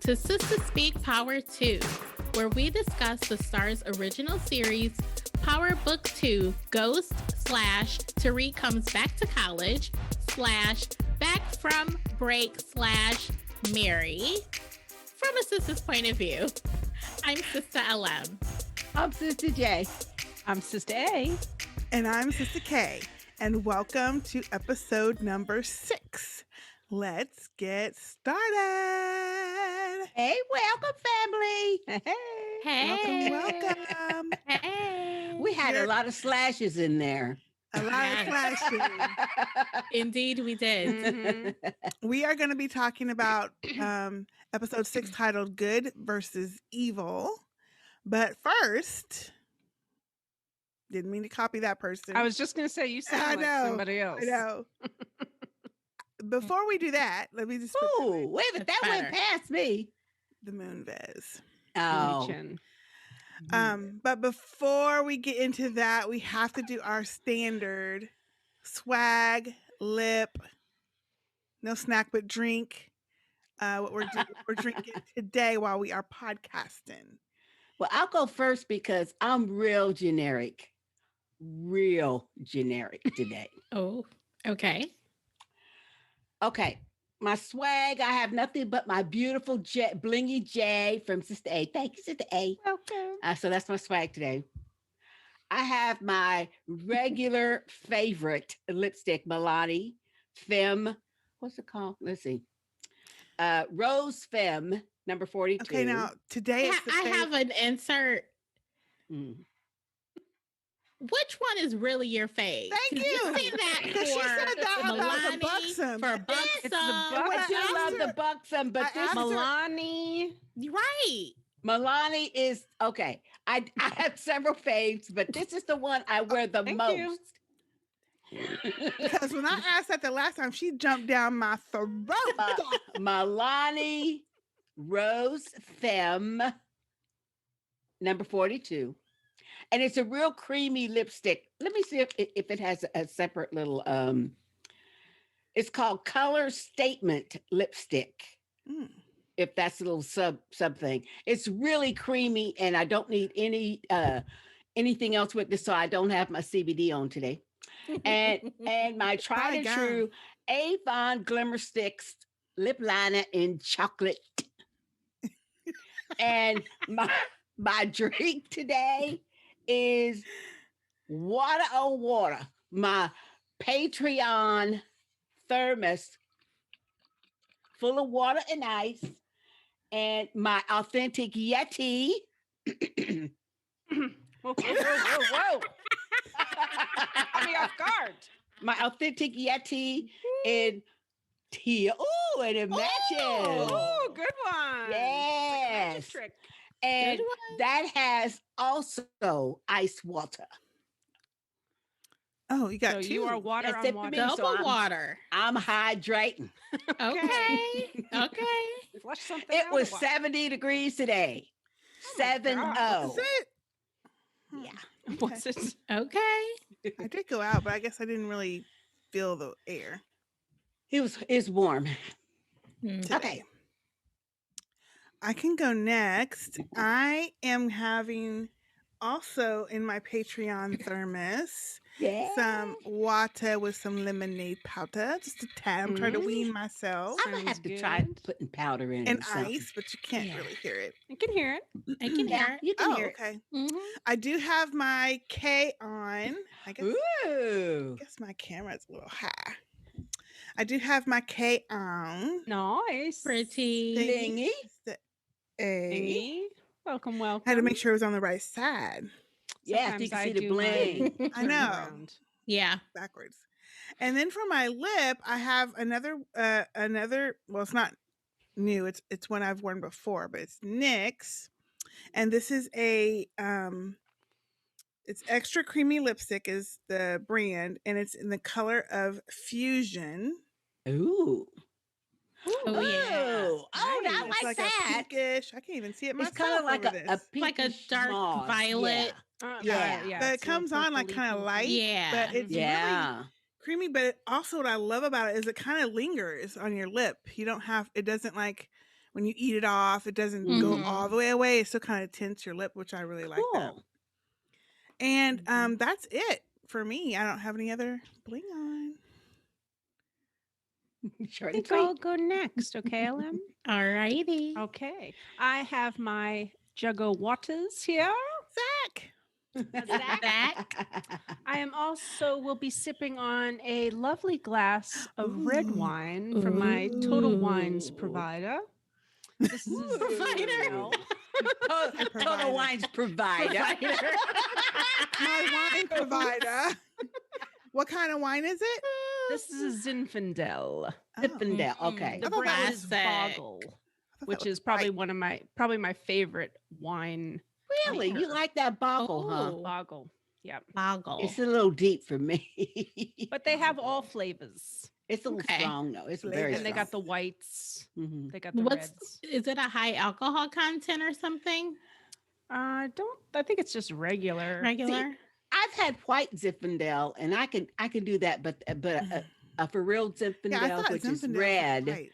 to Sistah Speak Power 2, where we discuss the Star's original series, Power Book 2, Ghost / Tariq Comes Back to College / Back from Break / Mary. From a sister's point of view, I'm Sister LM. I'm Sister J. I'm Sister A. And I'm Sister K. And welcome to episode number 6. Let's get started. Hey, welcome, family. Hey. Welcome. Hey. We had a lot of slashes in there. A lot of slashing. Indeed, we did. We are going to be talking about episode 6 titled Good versus Evil. But first, didn't mean to copy that person. I was just going to say, you sound like somebody else. I know. Before we do that, let me just Ooh, wait a minute. That went past me. the moon Vez. Oh. But before we get into that, we have to do our standard swag, lip, no snack but drink. What we're drinking today while we are podcasting. Well, I'll go first because I'm real generic today. Oh, okay. Okay. My swag, I have nothing but my beautiful blingy J from Sister A. Thank you, Sister A. Welcome. So that's my swag today. I have my regular favorite lipstick, Milani Femme. What's it called? Let's see. Rose Femme, number 42. Okay, now today I have an insert. Mm. Which one is really your fave? Thank you. You say that Because she said that about the Milani, buxom. for It's the buxom. When I do asked love her- the buxom, but I this asked her- Milani. Right. Milani is okay. I have several faves, but this is the one I wear the Thank most. Because when I asked that the last time, she jumped down my throat. Milani Rose Femme, number 42. And it's a real creamy lipstick. Let me see if it has a separate little, it's called Color Statement Lipstick. Mm. If that's a little sub thing. It's really creamy and I don't need anything else with this, so I don't have my CBD on today. And my tried and true Avon Glimmer Sticks lip liner in chocolate. And my drink today is water on water. My Patreon thermos full of water and ice, and my authentic Yeti. Whoa. Caught me off guard. My authentic Yeti in tea. Oh, and it matches. Oh, good one. Yes. Magic trick. And Good one. that has also ice water. Oh, you got So two. you are water That's on it for water. me. Double So I'm- water. I'm hydrating. Okay. Okay. Flush something It out was or what? 70 degrees today. Oh my 7-0. God. Is it? Yeah. What's it? Okay. I did go out, but I guess I didn't really feel the air. It's warm. Today. Okay. I can go next. I am having also in my Patreon thermos Yeah. some water with some lemonade powder, just a tad. I'm trying to wean myself. I'm gonna have Sounds to try good. putting powder in it And or something. ice, but you can't Yeah. really hear it. I can hear it. I can hear Yeah, it. you can Oh, hear it. okay. Mhm. I do have my K on. I Ooh. guess my camera's a little high. I do have my K on. Nice. Pretty. Thingy. It's the A. Thingy. Welcome. I had to make sure it was on the right side. Yeah, so you Sometimes can I see the do bling. mine I know. around. Yeah. Backwards. And then for my lip, I have another well, it's not new. It's one I've worn before, but it's NYX. And this is a it's extra creamy lipstick is the brand, and it's in the color of Fusion. Ooh. Oh, yeah. Oh, I It's like a that. pinkish. I can't even see it It's myself. kind of like over a this. Like a pinkish dark mauve. violet. Yeah. Yeah. But it it's a little comes on like purpley, kind of purpley. light. Yeah. But it's Yeah. really creamy. But also what I love about it is it kind of lingers on your lip. You don't have, it doesn't like when you eat it off, it doesn't go all the way away. It still kind of tints your lip, which I really like that. Cool. And that's it for me. I don't have any other bling on. I Short and think sweet. I'll go next, okay, LM? All righty. Okay. I have my juggo waters here. Zach. I am also will be sipping on a lovely glass of red Ooh. wine from my Total Wines Ooh. provider. This is a Provider. Zinfandel. Total Wines provider. My wine provider. What kind of wine is it? This is a Zinfandel. Zinfandel. Mm-mm. Okay. The I thought that brand was is classic. Boggle, I thought which that was is probably white. probably my favorite wine. Really? You maker. like that boggle, huh? Oh. Boggle. Yep. Boggle. It's a little deep for me. But they have all flavors. It's a little Okay. strong though. It's Flavor. very And they got strong. the whites. Mhm. They got the What's reds. is it a high alcohol content or something? I think it's just regular. Regular? I've had white Zinfandel, and I can do that, but a for real Yeah, I Zinfandel, thought which is Zinfandel was red, white.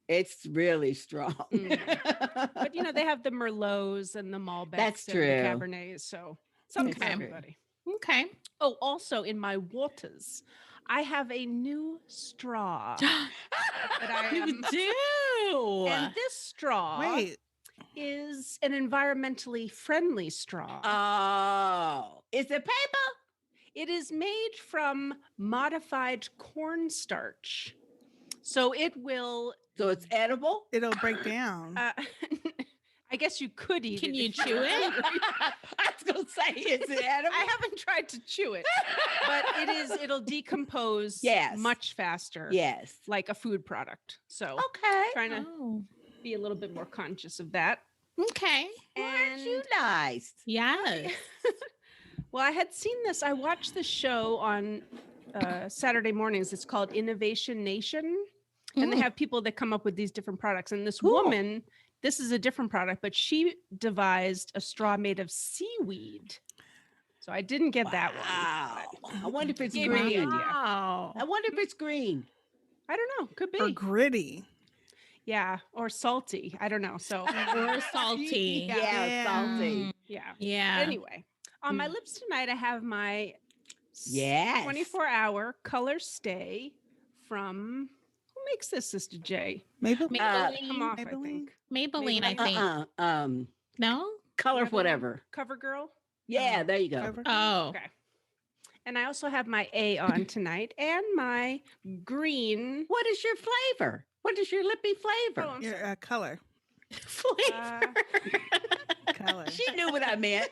it's really strong. But they have the Merlots and the Malbecs That's and true. the Cabernets, so something for Okay. everybody. Okay. Oh, also in my waters, I have a new straw. That I You am- do. And this straw Wait, is an environmentally friendly straw. Oh, is it paper? It is made from modified cornstarch. So it will, So it's edible? it'll break down. I guess you could eat Can it. you if you're chew it? hungry. I was gonna say, is it edible? I haven't tried to chew it, but it'll decompose Yes. much faster. Yes. Like a food product. So Okay. trying to Oh. be a little bit more conscious of that. Okay. Aren't you nice? Yes. Well, I had seen this. I watched the show on Saturday mornings. It's called Innovation Nation. And they Mm. have people that come up with these different products. And this Cool. woman, this is a different product, but she devised a straw made of seaweed. So I didn't get that one. Wow. I wonder if it's Gave me the green. idea. Wow. I wonder if it's green. I don't know. Could Or be. gritty. Yeah. Or salty. I don't know. So Or salty. Yeah, Yeah. salty. Mm. yeah. Yeah. Anyway, on my lips tonight, I have my Yes. 24-hour color stay from, who makes this, Sister J? Maple. Come off, I Maybelline? think. Maybelline, I think. No? Color Another one? whatever. CoverGirl. Yeah, there you go. Cover? Oh. Okay. And I also have my A on tonight and my green. What is your flavor? What is your lippy Oh, flavor? I'm Your sorry. color. Flavor. Color. She knew what I meant.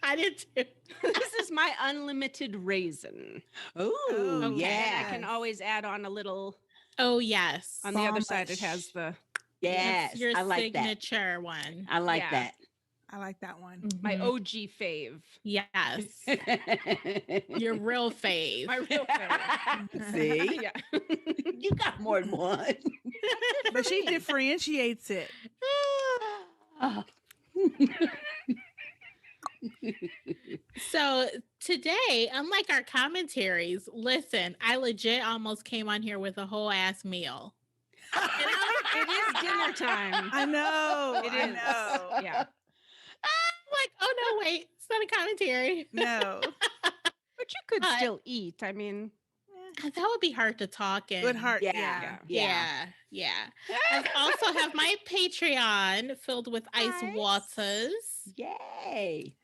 I did too. This is my unlimited raisin. Ooh, Oh, yeah. I can always add on a little. Oh, yes. On the other side, it has Bombish. the Yes. That's your I like that. signature one. I like Yeah. I like that one. my Mhm. OG fave. Yes. that. Your real fave. My real fave. See? Yeah. You got more than one. But she differentiates it. So today, unlike our commentaries, listen, I legit almost came on here with a whole ass meal. It is dinner time. I know. It I is. know. Yeah. I'm like, oh no, wait, it's not a commentary. No. But you could But- still eat. I mean, That would be hard to talk in. Good heart. Yeah. Yeah. Yeah, yeah. I also have my Patreon filled with ice Nice. waters. Yay.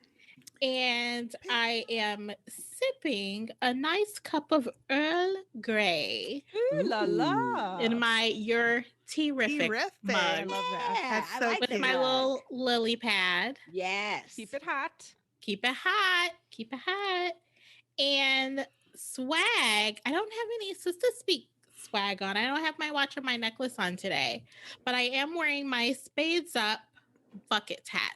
And I am sipping a nice cup of Earl Grey ooh la la. in my Your Terrific Terrific. mug I love that. That's I so like with the my mug. little lily pad. Yes. Keep it hot. Keep it hot. Keep it hot. And swag. I don't have any Sistah Speak swag on. I don't have my watch or my necklace on today, but I am wearing my Spades Up bucket hat.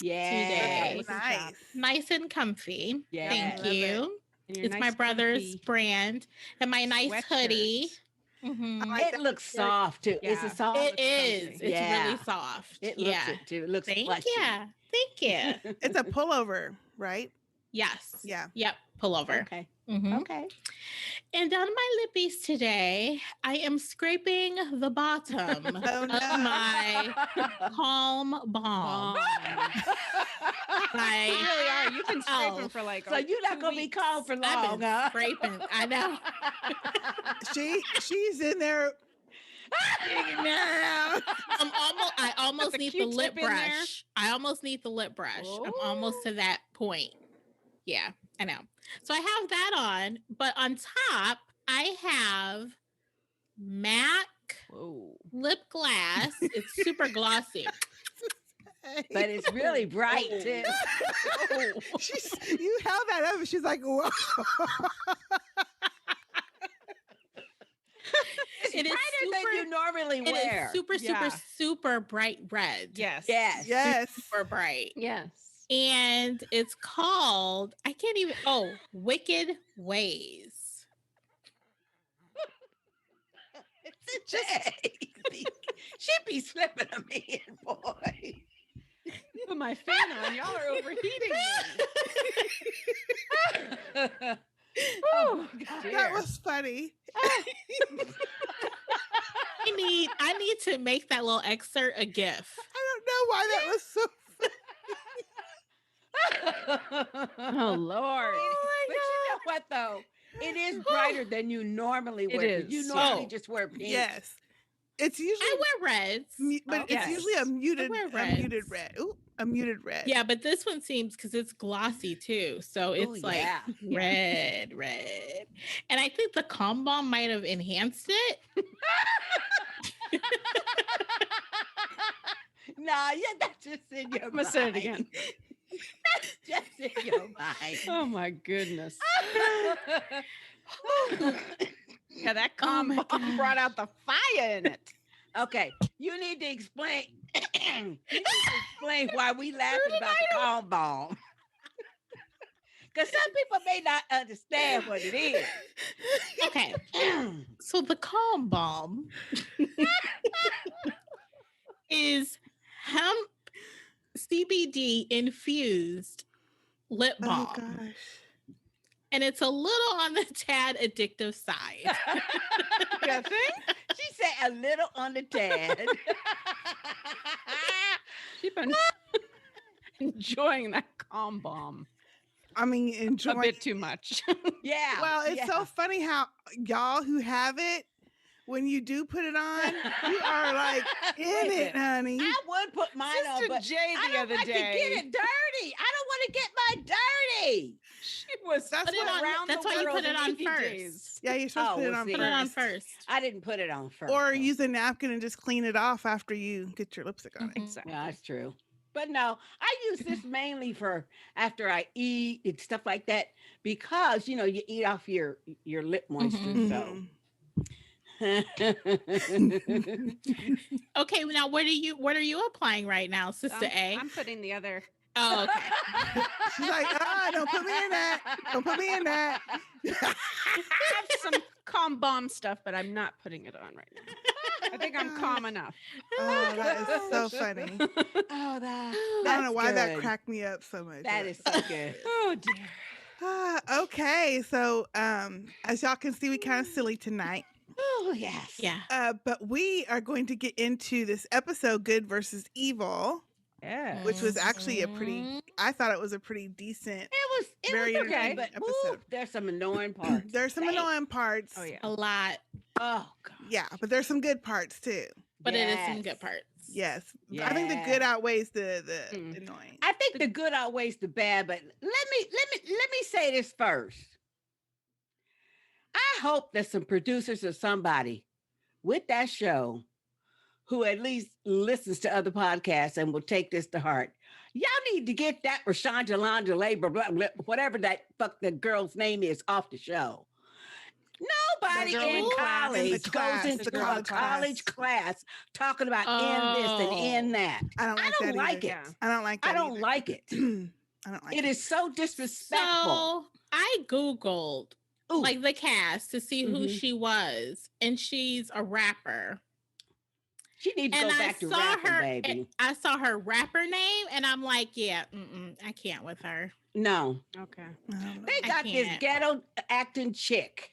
Yay. Today. Nice. Nice and comfy. Yes. Thank Love it. you. And your It's my nice brother's comfy brand and my nice hoodie. sweatshirt. Mhm. I like It that. looks soft too. Is Yeah. it soft? It looks is. comfy. It's Yeah. really soft. It looks yeah. it too. It looks Thank fleshy. you. Thank you. It's a pullover, right? Yes. Yeah. Yep. Pullover. Okay. Mhm. Okay. And on my lippies today, I am scraping the bottom Oh, of no. my Calm Balm. You By really are. You've been scraping Elf. for like So you're not 2 gonna be weeks. calm for I've long, been huh? scraping. I know. She's in there. I almost the need the Q-tip lip in there. brush. I almost need the lip brush. I'm almost to that point. Yeah, I know. So I have that on, but on top, I have MAC Whoa. lip gloss. It's super glossy. But it's really bright Oh. too. You held that up and she's like, whoa. It is brighter than you normally It wear. is super, Yeah. super bright red. Yes. Yes. Yes. Super bright. Yes. And it's called, I can't even, Wicked Ways. It's just she'd be slipping them in, boy. Put my fan on. Y'all are overheating me. Oh, That was funny. I need to make that little excerpt a GIF. I don't know why that was so Oh Lord. But you know what though? It is brighter than you normally It wear. 'Cause You is. normally Oh. just wear pink. Yes. It's usually I wear reds. but Okay. it's usually a muted wear muted reds. red. Ooh, a muted red. Yeah, but this one seems because it's glossy too. So it's Ooh, like yeah. red. And I think the Calm Balm might have enhanced it. Nah, yeah, that's just in your I'm gonna say it mind. again. That's just in your mind. Oh my goodness. Yeah, that Oh calm my balm gosh. brought out the fire in it. Okay, you need to explain. You need to explain why we laughing about the calm balm. Because some people may not understand what it is. Okay. So the Calm Balm is hemp CBD infused lip Oh balm. gosh. And it's a little on the tad addictive side. You think? She said a little on the tad. She's been enjoying that calm balm I mean, a enjoy. bit too much. Yeah. Well, it's yeah. so funny how y'all who have it, when you do put it on, you are like in it, honey. I would put mine on, Sister but Jay I the don't other like to day. get it dirty. I don't want to get my dirty. She was That's Put it what on- around that's the why you world put it in on PJs. first. Yeah, you're supposed to Oh, put it well, on see. Put it on first. first. I didn't put it on first. Or though. use a napkin and just clean it off after you get your lipstick on it. Exactly. Yeah, that's true. But no, I use this mainly for after I eat and stuff like that because you eat off your lip moisture. Mhm. Okay, now what are you applying right now, Sister A? I'm putting the other. Oh, okay. She's like, don't put me in that. Don't put me in that. I have some calm balm stuff, but I'm not putting it on right now. I think I'm calm enough. Oh, that is so funny. Oh, that. I don't know why that good. cracked me up so much. That is so good. Oh dear. Okay, so as y'all can see, we kind of silly tonight. Oh yes. Yeah. But we are going to get into this episode, Good versus Evil, Yeah. which was actually a pretty, Mhm. I thought it was a pretty decent. It Very was okay, entertaining but episode. there's some annoying parts. There's some Dang. annoying parts. Oh yeah. A lot, Oh god. Yeah, but there's some good parts too. but it is some Yes. good parts. Yes. I think the good Yeah. outweighs the Mm. annoying. I think the good outweighs the bad, but let me say this first. I hope that some producers or somebody with that show who at least listens to other podcasts and will take this to heart. Y'all need to get that Rashawn Jalanda Labor, whatever that fuck the girl's name is, off the show. Nobody The girl in in class. college In the class, goes into the a college college class talking about in this and in that. I don't I like don't that like either. it. I don't like that. I don't either. like it. I don't like It is so disrespectful. So I Googled Ooh. like the cast to see who Mhm. she was, and she's a rapper. She needs to And go I back to saw rapping, her. baby. I saw her rapper name, and I'm like, yeah, I can't with her. No. Okay. They I got this can't. ghetto acting chick.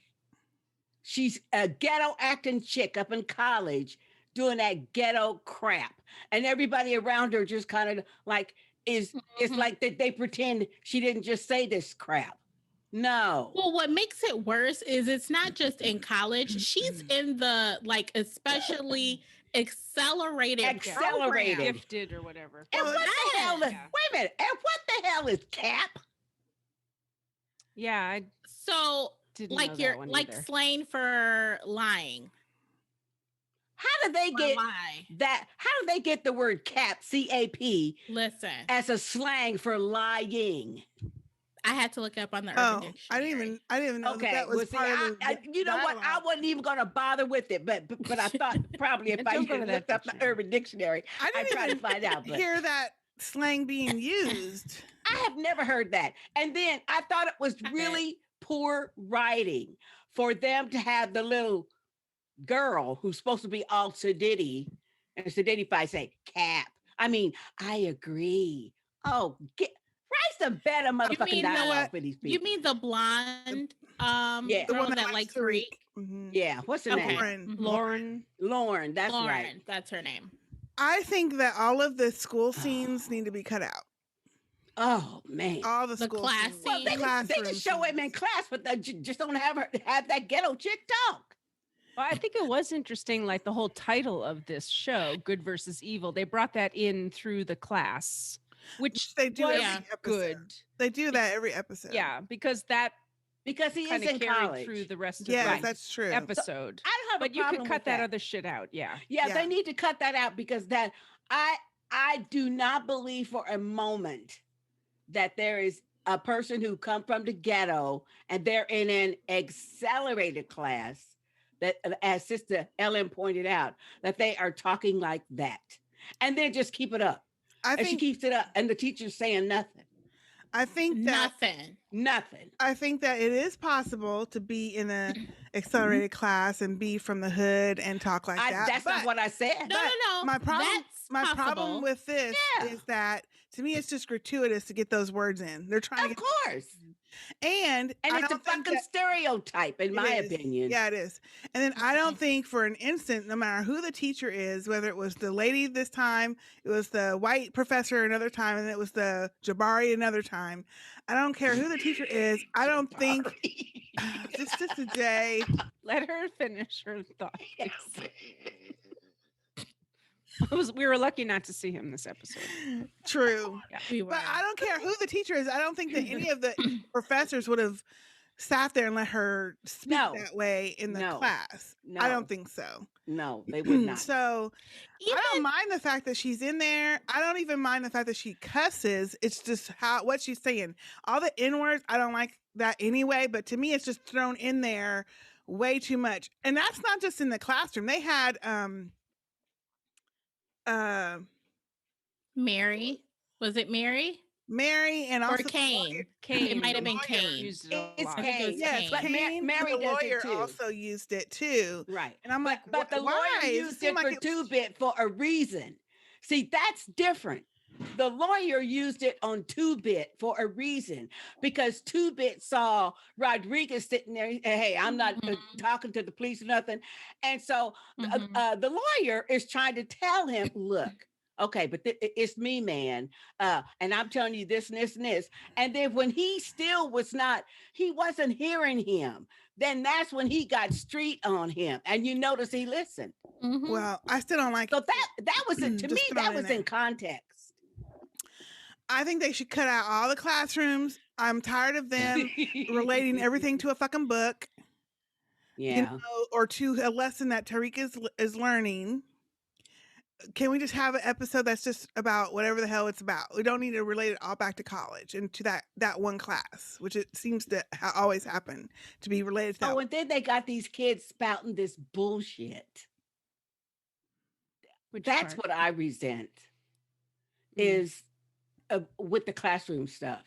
She's a ghetto acting chick up in college doing that ghetto crap. And everybody around her just kind of like it's Mhm. like that they pretend she didn't just say this crap. No. Well, what makes it worse is it's not just in college. She's in the like especially accelerated Accelerated. program. Gifted or whatever. And Well, what the hell is, Yeah. wait a minute, and what the hell is cap? Yeah, I So didn't know like that you're one like either. slain for lying. How did they For get lie. that? How did they get the word cap, CAP, Listen, as a slang for lying? I had to look up on the Urban Oh, Dictionary. I didn't even know Okay, that was well, see, part of the you know what? I dialogue. wasn't even going to bother with it, but I thought probably if I Don't go to had that looked up the dictionary. Urban Dictionary, I I'd didn't try to even find out. But hear that slang being used. I have never heard that. And then I thought it was really poor writing for them to have the little girl who's supposed to be all sedity, and sedity say cap. I mean, I agree. Oh, write some better motherfucking mean the- dialogue for these people. You mean the blonde Yeah. The girl one that likes likes to read. Greek? Yeah, what's her Okay. name? Lauren. Mhm. Lauren. Lauren, that's Lauren, right. that's her name. I think that all of the school scenes need to be cut out. Oh man. All the The school class scenes. Well, they Classroom can show him in scenes. class, but they just don't have that ghetto chick talk. Well, I think it was interesting, like the whole title of this show, Good versus Evil. They brought that in through the class, which They do was every Yeah. episode. good. They do that every episode. Yeah, because that Because he is kind of in carried college. through the rest Yes, of the that's true. episode. I don't have But a you problem could cut with that other shit out. Yeah. Yeah, Yeah. they need to cut that out because that I do not believe for a moment that there is a person who come from the ghetto and they're in an accelerated class that, as Sister Ellen pointed out, that they are talking like that. And then just keep it up. I And she think keeps it up and the teacher's saying nothing. I think that Nothing. I think that it is possible to be in a accelerated class and be from the hood and talk like that. That's not but what I said. No, But no. my problem That's my possible. problem with this Yeah. is that to me it's just gratuitous to get those words in. They're trying Of to course. and And I it's a don't think fucking that stereotype, in it my is. opinion. Yeah, it is. And then I don't think for an instant, no matter who the teacher is, whether it was the lady this time, it was the white professor another time, and it was the Jabari another time. I don't care who the teacher is. I don't think just a day. Let her finish her thought. We were lucky not to see him this episode. True. We were. But I don't care who the teacher is. I don't think that any of the professors would have sat there and let her speak No. that way in the No. class. I No. don't think so. No, they would not. So I don't mind the fact that she's in there. I don't even mind the fact that she cusses. It's just what she's saying. All the N words, I don't like that anyway. But to me, it's just thrown in there way too much. And that's not just in the classroom. They had Mary. Was it Mary? Mary and Or also Cain? Cain. It might have been lawyer. Cain. Used it a It's lot. I think it was Cain. Yes, Cain. But Cain, Mary the does it lawyer too. also used it too. Right. And I'm like, But the why? lawyer It used seemed it for like two-bit for a reason. See, that's different. The lawyer used it on two-bit for a reason because two-bit saw Rodriguez sitting there. Hey, I'm not talking to the police or nothing. And so the lawyer is trying to tell him, look, okay, but it's me, man. And I'm telling you this and this and this. And then when he still he wasn't hearing him. Then that's when he got street on him. And you notice he listened. Well, I still don't like So that was it. To Just me, throw that it was there. in context. I think they should cut out all the classrooms. I'm tired of them relating everything to a fucking book, Yeah. or to a lesson that Tariq is learning. Can we just have an episode that's just about whatever the hell it's about? We don't need to relate it all back to college and to that one class, which it seems to always happen to be related to that. Oh, and then they got these kids spouting this bullshit. Which That's part? what I resent is with the classroom stuff.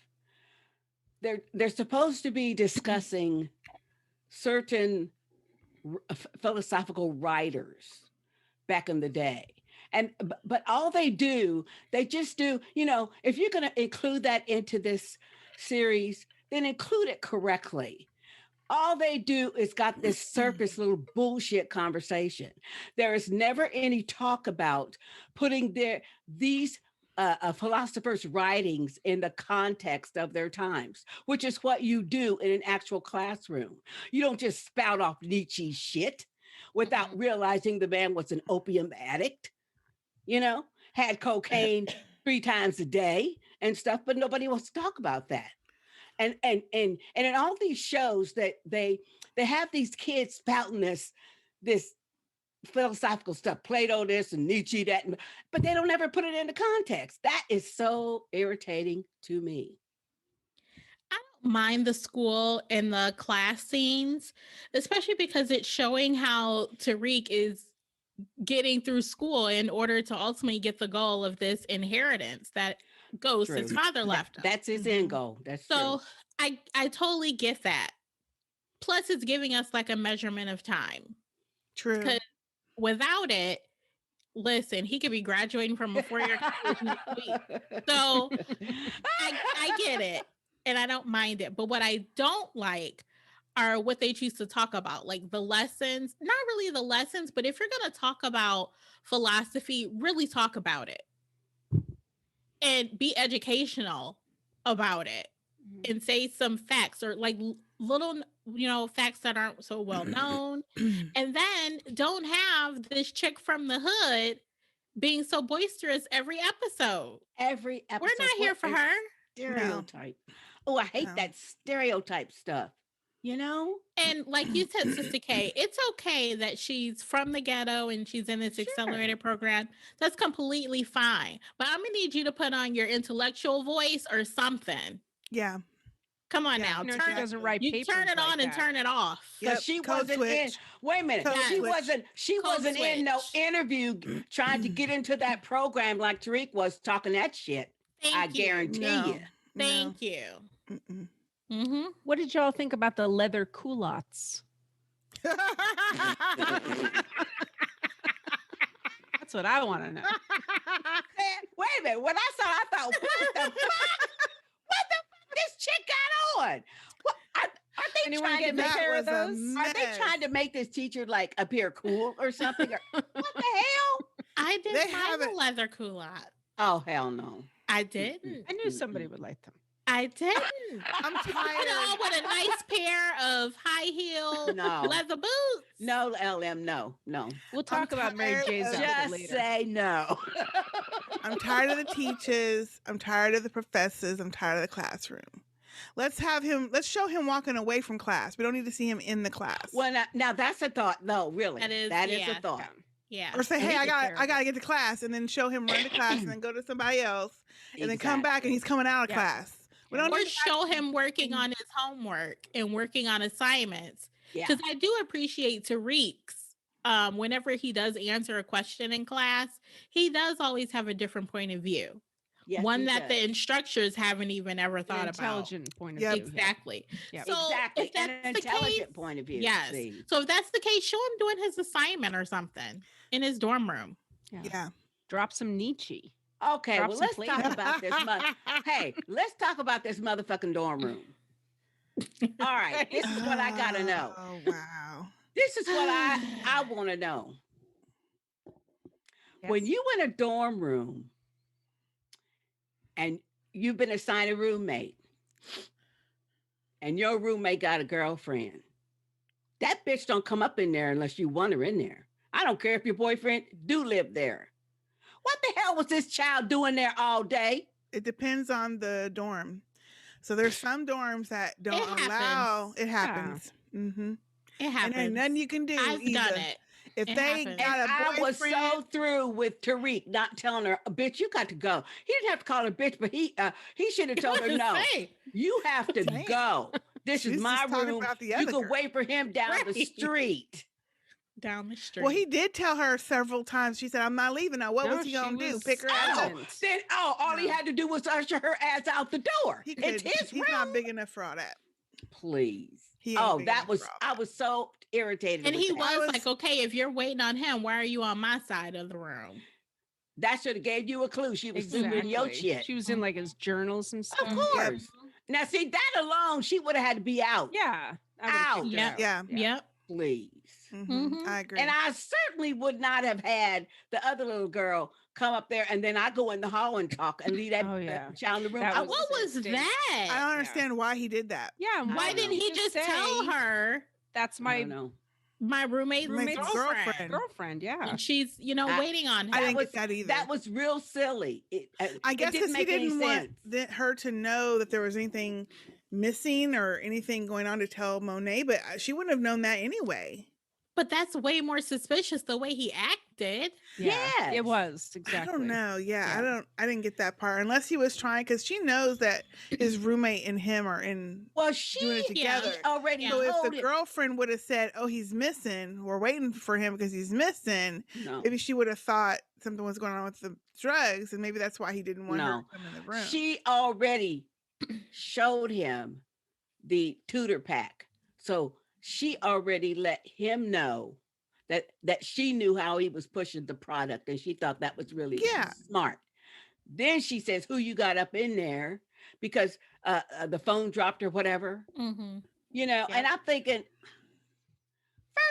They're supposed to be discussing certain philosophical writers back in the day. But all they just do, if you're going to include that into this series, then include it correctly. All they do is got this surface little bullshit conversation. There is never any talk about putting these philosophers' writings in the context of their times, which is what you do in an actual classroom. You don't just spout off Nietzsche shit without realizing the man was an opium addict, had cocaine 3 times a day and stuff, but nobody wants to talk about that. And in all these shows that they have these kids spouting this philosophical stuff, Plato this and Nietzsche that, but they don't ever put it into context. That is so irritating to me. I don't mind the school and the class scenes, especially because it's showing how Tariq is getting through school in order to ultimately get the goal of this inheritance that Ghost, his father, left him. That's his end goal. That's so true. I totally get that. Plus, it's giving us like a measurement of time. True. Because without it, listen, he could be graduating from a 4-year college next week. So I get it, and I don't mind it. But what I don't like are what they choose to talk about, like the lessons. Not really the lessons, but if you're going to talk about philosophy, really talk about it. And be educational about it and say some facts or like little, facts that aren't so well known. And then don't have this chick from the hood being so boisterous every episode. We're not here for her. Stereotype. Oh, I hate that stereotype stuff. And like you said, Sister K, it's okay that she's from the ghetto and she's in this accelerated program. That's completely fine. But I'm gonna need you to put on your intellectual voice or something. Yeah. Come on now. She doesn't write papers turn it on and turn it off. Yep. She wasn't in. Wait a minute. She wasn't in no interview trying to get into that program like Tariq was talking that shit. I guarantee you. Thank you. Mm-mm. Mm-hmm. What did y'all think about the leather culottes? That's what I want to know. Wait a minute. When I saw it, I thought, what the fuck? What the fuck this chick got on? What, are they trying to make pair of those? Are they trying to make this teacher like appear cool or something? Or, what the hell? I didn't like the leather culotte. Oh, hell no. I didn't. I knew somebody would like them. I didn't. I'm tired. With a nice pair of high heel leather boots. No, LM, no. We'll talk about Mary J's outfit later. Just say no. I'm tired of the teachers. I'm tired of the professors. I'm tired of the classroom. Let's show him walking away from class. We don't need to see him in the class. Well, now that's a thought. No, really. That is a thought. Yeah. Or say, hey, I gotta get to class, and then show him run to class and then go to somebody else and then come back and he's coming out of class. We don't or show him working on his homework and working on assignments. Because I do appreciate Tariq's, whenever he does answer a question in class, he does always have a different point of view. Yes, one that the instructors haven't even ever thought about. Intelligent point of view. Exactly. Yep. So exactly. If that's an intelligent point of view. Yes. So if that's the case, show him doing his assignment or something in his dorm room. Yeah. Drop some Nietzsche. Okay, well, let's talk about this. Hey, let's talk about this motherfucking dorm room. All right, this is what I gotta know. Oh, wow. This is what I want to know. Yes. When you in a dorm room and you've been assigned a roommate and your roommate got a girlfriend, that bitch don't come up in there unless you want her in there. I don't care if your boyfriend do live there. What the hell was this child doing there all day? It depends on the dorm. So there's some dorms that don't allow. It happens. Yeah. Mm-hmm. It happens. And nothing you can do. I've done it. If they got a boyfriend, I was so through with Tariq not telling her, bitch, you got to go. He didn't have to call her bitch, but he should have told her, no, you have to go. This is my room. You can wait for him down the street. Down the street. Well, he did tell her several times. She said, I'm not leaving now. What was he going to do? Pick her up? Then all he had to do was usher her ass out the door. It's his room. He's not big enough for all that. Please. I was so irritated. And he was like, okay, if you're waiting on him, why are you on my side of the room? That should have gave you a clue. She was sleeping in your shit. She was in like his journals and stuff. Of course. Now, see, that alone, she would have had to be out. Yeah. I Out. would've kicked her out. Yeah. Yep. Please. Mhm. I agree. And I certainly would not have had the other little girl come up there and then I go in the hall and talk and leave that Oh, yeah. child in the room. That I was- What was Instinct. I that? don't understand why he did that. Yeah. and Why don't didn't know. he just tell say, her That's I my don't know. my roommate's Roommate's girlfriend? girlfriend. Yeah. And she's, I- waiting on I him. didn't was- get that either. That was real silly. I guess didn't because he make any didn't want sense. her to know that there was anything missing or anything going on to tell Monet, but she wouldn't have known that anyway. But that's way more suspicious the way he acted. Yes. It was exactly. I don't know. Yeah, Yeah. I didn't get that part unless he was trying because she knows that his roommate and him are in. Well, Doing she it together. already So if told the it. girlfriend would have said, "Oh, he's missing. We're waiting for him because he's missing," No. maybe she would have thought something was going on with the drugs, and maybe that's why he didn't want her No. to come in the room. She already showed him the tutor pack. So she already let him know that she knew how he was pushing the product and she thought that was really Yeah. smart. Then she says, who you got up in there because the phone dropped or whatever, Mm-hmm. and I'm thinking,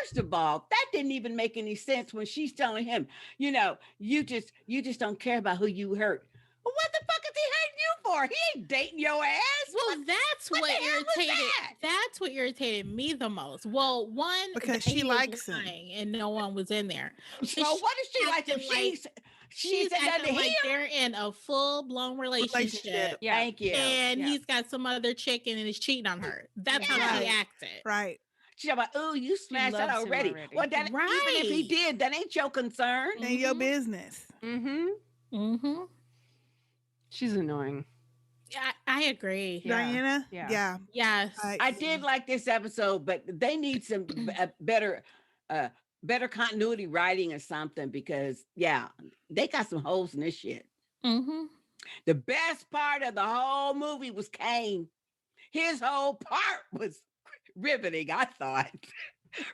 first of all, that didn't even make any sense when she's telling him, you just don't care about who you hurt. Well, what the fuck is he hurting you for? He ain't dating your ass. Well, that's what what the hell was irritated. that? That's what irritated me the most. Well, one Because that she he was likes him. lying and no one was in there. So what is she like? If acting like- she's in acting under like here. they're in a full blown relationship. Yeah. Thank you. And Yeah. he's got some other chick and is cheating on her. That's how Right. she acted. Right. She's like, oh, you smashed that loves him already. already. Well, that, even if he Right. did, that ain't your concern. Ain't your Mhm. business. Mm-hmm. Mm-hmm. She's annoying. Yeah, I agree. Yeah. Diana? Yeah. Yeah. Yes. I did like this episode, but they need some better continuity writing or something because they got some holes in this shit. Mm-hmm. The best part of the whole movie was Cain. His whole part was riveting, I thought.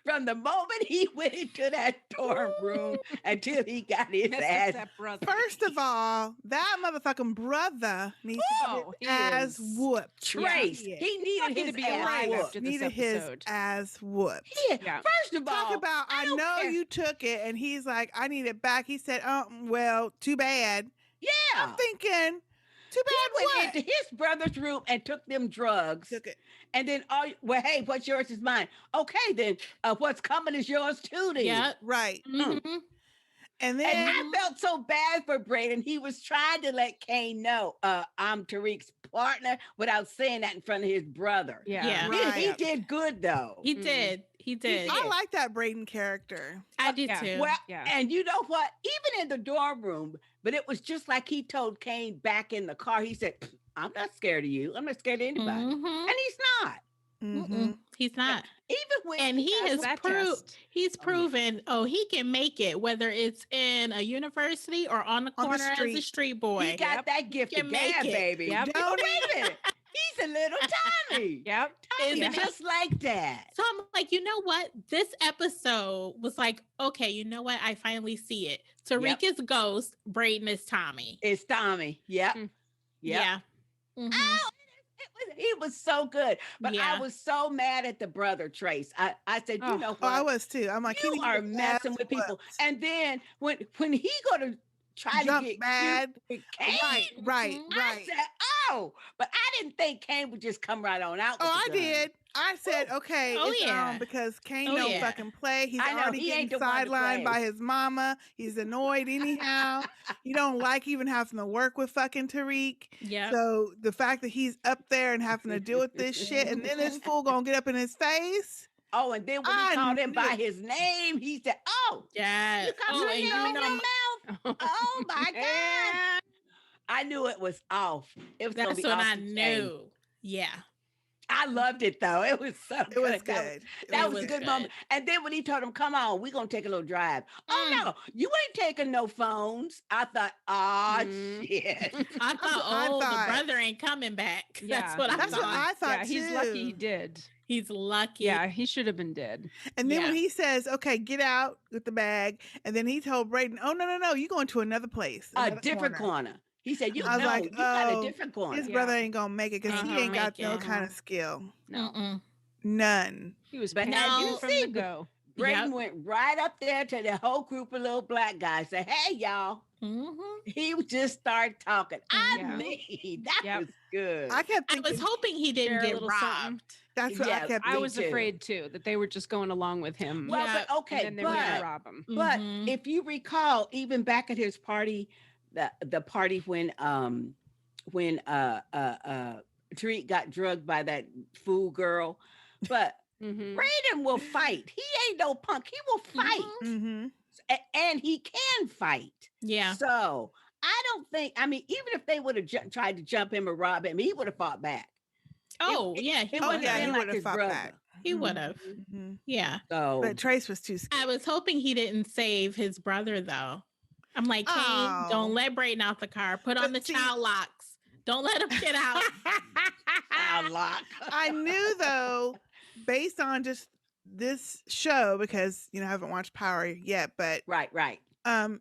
From the moment he went into that dorm room until he got his Messed up ass. that brother. First of all, that motherfucking brother needs to Oh, get his he ass is. whooped. Traced. Yeah. He needed Lucky his to be ass alive whooped. after this Needed his episode. ass whooped. Yeah. First of all, Talk about, I don't know care. you took it, and he's like, I need it back. He said, oh, well, too bad. Yeah. I'm thinking, too He bad went what? into his brother's room and took them drugs. Took it. And then, hey, what's yours is mine. Okay, then what's coming is yours too. Then. Yep. Right. Mm-hmm. And And then, I felt so bad for Braden. He was trying to let Cain know I'm Tariq's partner without saying that in front of his brother. Yeah. Yeah. Right. He did good though. He Mm. did. He did. I like that Braden character. I did Yeah. too. Well, Yeah. and you know what? Even in the dorm room, but it was just like he told Cain back in the car. He said, I'm not scared of you. I'm not scared of anybody. Mhm. And he's not. Mhm. Mm-mm. He's not. Even when And he does has That proved test. he's yeah. proven he can make it, whether it's in a university or on the On the corner as a street. street boy. he got Yep. that gift Can of make gab, it. baby. Yep. Don't wait a minute. He's a little Tommy. Yep. Tommy, Isn't he? just like that. So I'm like, you know what? This episode was like, okay, you know what? I finally see it. Tariq Yep. is Ghost, Brayden is Tommy. It's Tommy. Yep. Mm. Yep. Yeah. Mhm. Oh, he was so good. But I Yeah. was so mad at the brother, Trace. I said, Oh. you know Oh, I what? was too. I'm like, he You needs are his messing ass with people. whooped. And then when he go to try Jump to get mad. cute with Cain, Right, right, Mhm. I right. said, oh, but I didn't think Cain would just come right on out. Oh, with I the gun. did. I said, okay, Oh, it's yeah. on because Cain Oh, don't yeah. fucking play. He's I know, already he getting ain't the one to sidelined by play. his mama. He's annoyed anyhow. He don't like even having to work with fucking Tariq. Yep. So the fact that he's up there and having to deal with this shit, and then this fool gonna get up in his face. Oh, and then when I he called him by knew- his name, he said, oh, Yes. you got Oh, your and name you in your know, mouth. Oh my God. I knew it was off. It was gonna that's be when off I the chain. knew. Yeah. I loved it though. It was so It was good. good. That It was a was good good. moment. And then when he told him, come on, we're gonna take a little drive. Oh Mm. no, you ain't taking no phones. I thought, ah Mm. shit. I what thought, I the thought. brother ain't coming back. Yeah. That's what I That's thought. what I thought Yeah, too. he's lucky he did. He's lucky. Yeah, he should have been dead. And then when Yeah. he says, "Okay, get out with the bag," and then he told Brayden, "Oh no, you're going to another place, A another different corner. He said, "You I was no, like, you got a oh, different corner." his Yeah. brother ain't gonna make it because he ain't got Make no it. kind of skill. No, Mm-mm. None. he was But bad as you No. from see, the go. Braden Yep. went right up there to the whole group of little black guys. Said, "Hey, y'all." Mhm. He would just start talking. I Yeah. mean, that Yep. was good. I kept I thinking was hoping he didn't Share a get little robbed. something. that's what Yeah, I kept I me was too. afraid too that they were just going along with him, Well, Yeah. but okay, and then they were going to but rob him. but Mhm. if you recall, even back at his party, the party when Tariq got drugged by that fool girl, but Mhm. Braden will fight. He ain't no punk. He will fight, Mm-hmm. and he can fight. Yeah. So I don't think. I mean, even if they would have tried to jump him or rob him, he would have fought back. Oh, yeah, he It Oh would would yeah, have have. he been would like have his fought brother. back. He would have. Mm-hmm. Yeah. So But Trace was too scared. I was hoping he didn't save his brother though. I'm like, Cain, Oh. don't let Brayden out the car. Put on the But see- child locks. Don't let him get out. child lock. I knew though, based on just this show, because I haven't watched Power yet, but Right.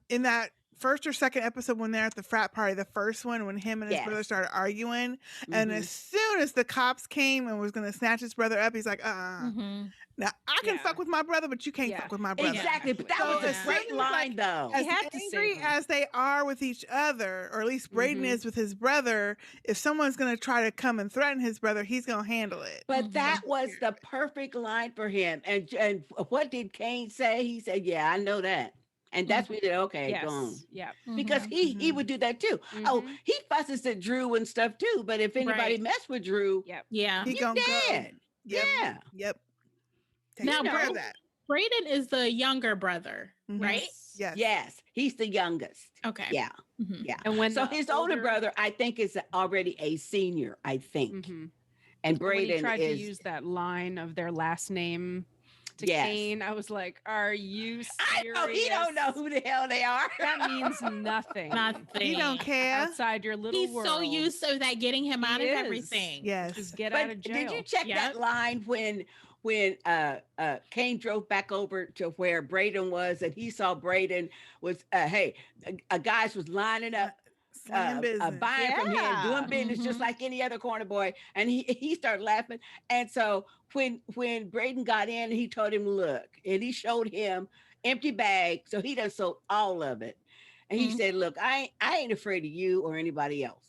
in that first or second episode when they're at the frat party, the first one when him and his brother Yes. started arguing, and Mhm. as soon as the cops came and was gonna snatch his brother up, he's like, Mhm. now I can Yeah. fuck with my brother, but you can't Yeah. fuck with my brother. Exactly, but that So was a as great soon as, line, like, though. As He had to save angry him. as they are with each other, or at least Braden Mhm. is with his brother, if someone's gonna try to come and threaten his brother, he's gonna handle it. But that was the perfect line for him. And what did Cain say? He said, "Yeah, I know that." And that's when he said, "Okay, Yes. go on." Yeah. Because Mhm. he would do that too. Oh, Mhm. he fusses at Drew and stuff too. But if anybody Right. mess with Drew, Yep. Yeah. He you gonna dead. go. Yep. Yeah. Yep. Take Now, care Brayden, of that. Brayden is the younger brother, Mhm. right? Yes. Yes, he's the youngest. Okay. Yeah, Mhm. yeah. And when So the his older brother, I think, is already a senior. I think, Mhm. and When he Braden tried is. to use that line of their last name to Yes. Cain, I was like, "Are you I serious? know he don't know who the hell they are. That means nothing. Nothing. He don't care. Outside your little He's world. so used to that getting him out He of is. everything. Yes. Just get out But of jail. did you check that Yep. line when Cain drove back over to where Braden was, and he saw Braden was guys was lining up Slaying business. buying from him, Yeah. doing business just Mhm. like any other corner boy, and he started laughing. And so when Braden got in, he told him, "Look," and he showed him empty bag, so he done sold all of it. And he Mhm. said, "Look, I ain't afraid of you or anybody else."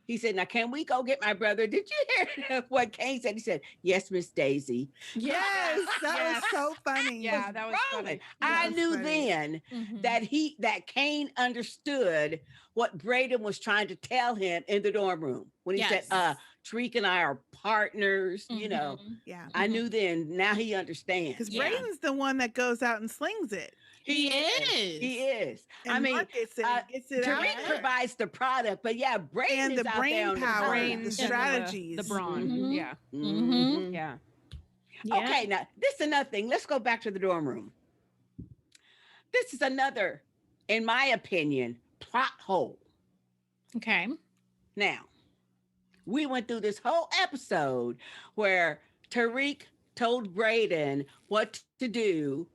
He said, "Now, can we go get my brother?" Did you hear what Cain said? He said, "Yes, Miss Daisy." Yes, that Yes. was so funny. Yeah, that was rolling. funny. I was knew funny. then Mhm. that Cain understood what Braden was trying to tell him in the dorm room when he said, Yes. "Tariq and I are partners." Mhm. Yeah. I Mhm. knew then. Now he understands. Because Yeah. Braden's the one that goes out and slings it He He is. and I mean, markets it and gets it out Tariq there. provides the product, but yeah, Braden And is the out there brain on power, the Brains the and strategies. the brawn. Mhm. Yeah. Mhm. Yeah. Yeah. Okay, now this is another thing. Let's go back to the dorm room. This is another, in my opinion, plot hole. Okay. Now, we went through this whole episode where Tariq told Braden what to do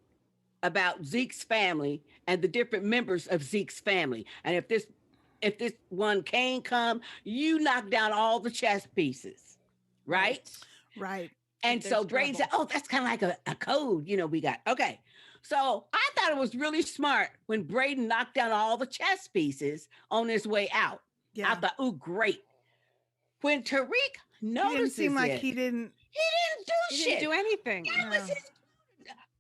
about Zeke's family and the different members of Zeke's family. And if this one Cain come, you knock down all the chess pieces, right? Right. And There's so Braden said, trouble. "Oh, that's kind of like a code, we got." Okay. So I thought it was really smart when Braden knocked down all the chess pieces on his way out. Yeah. I thought, "Ooh, great." When Tariq He didn't notices seem like it, he didn't. he didn't do He shit. didn't do anything. That was No. his.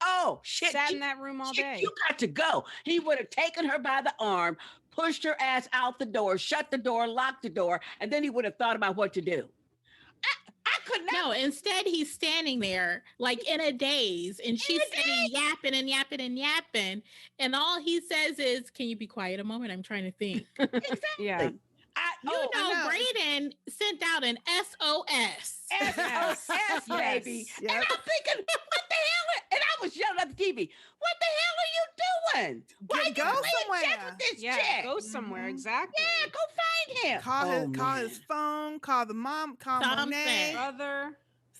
Oh shit! Sat in that room all Shit, day. you got to go. He would have taken her by the arm, pushed her ass out the door, shut the door, locked the door, and then he would have thought about what to do. I could not. No, instead he's standing there like in a daze, and she's sitting yapping and yapping and yapping, and all he says is, "Can you be quiet a moment? I'm trying to think." Exactly. Yeah. You Oh, know, no. Braden sent out an SOS. SOS, baby. Yes. Yep. And I'm thinking, what the hell? And I was yelling at the TV, what the hell are you doing? Why Get- you go playing somewhere. check with this Yeah. chick? Go somewhere. Mhm. Exactly. Yeah, go find him. Call Oh, his man. phone, call the mom, call Something. Monet, Brother.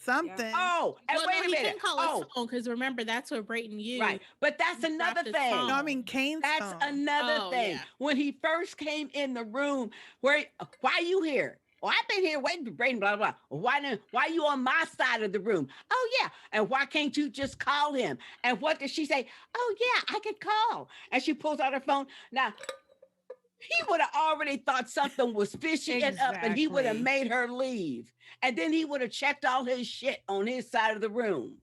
something. Oh, and Well, wait no, a he minute. couldn't call his phone because remember that's what Brayton used. Right. But that's He another dropped his thing. phone. No, I mean Cain's That's phone. another Oh, thing. yeah. When he first came in the room, why you here? Oh, I've been here waiting for Brayden, blah, blah, blah. Why you on my side of the room? Oh, yeah. And why can't you just call him? And what did she say? Oh, yeah, I could call. And she pulls out her phone. Now, he would have already thought something was fishy and up, and he would have Exactly. made her leave. And then he would have checked all his shit on his side of the room.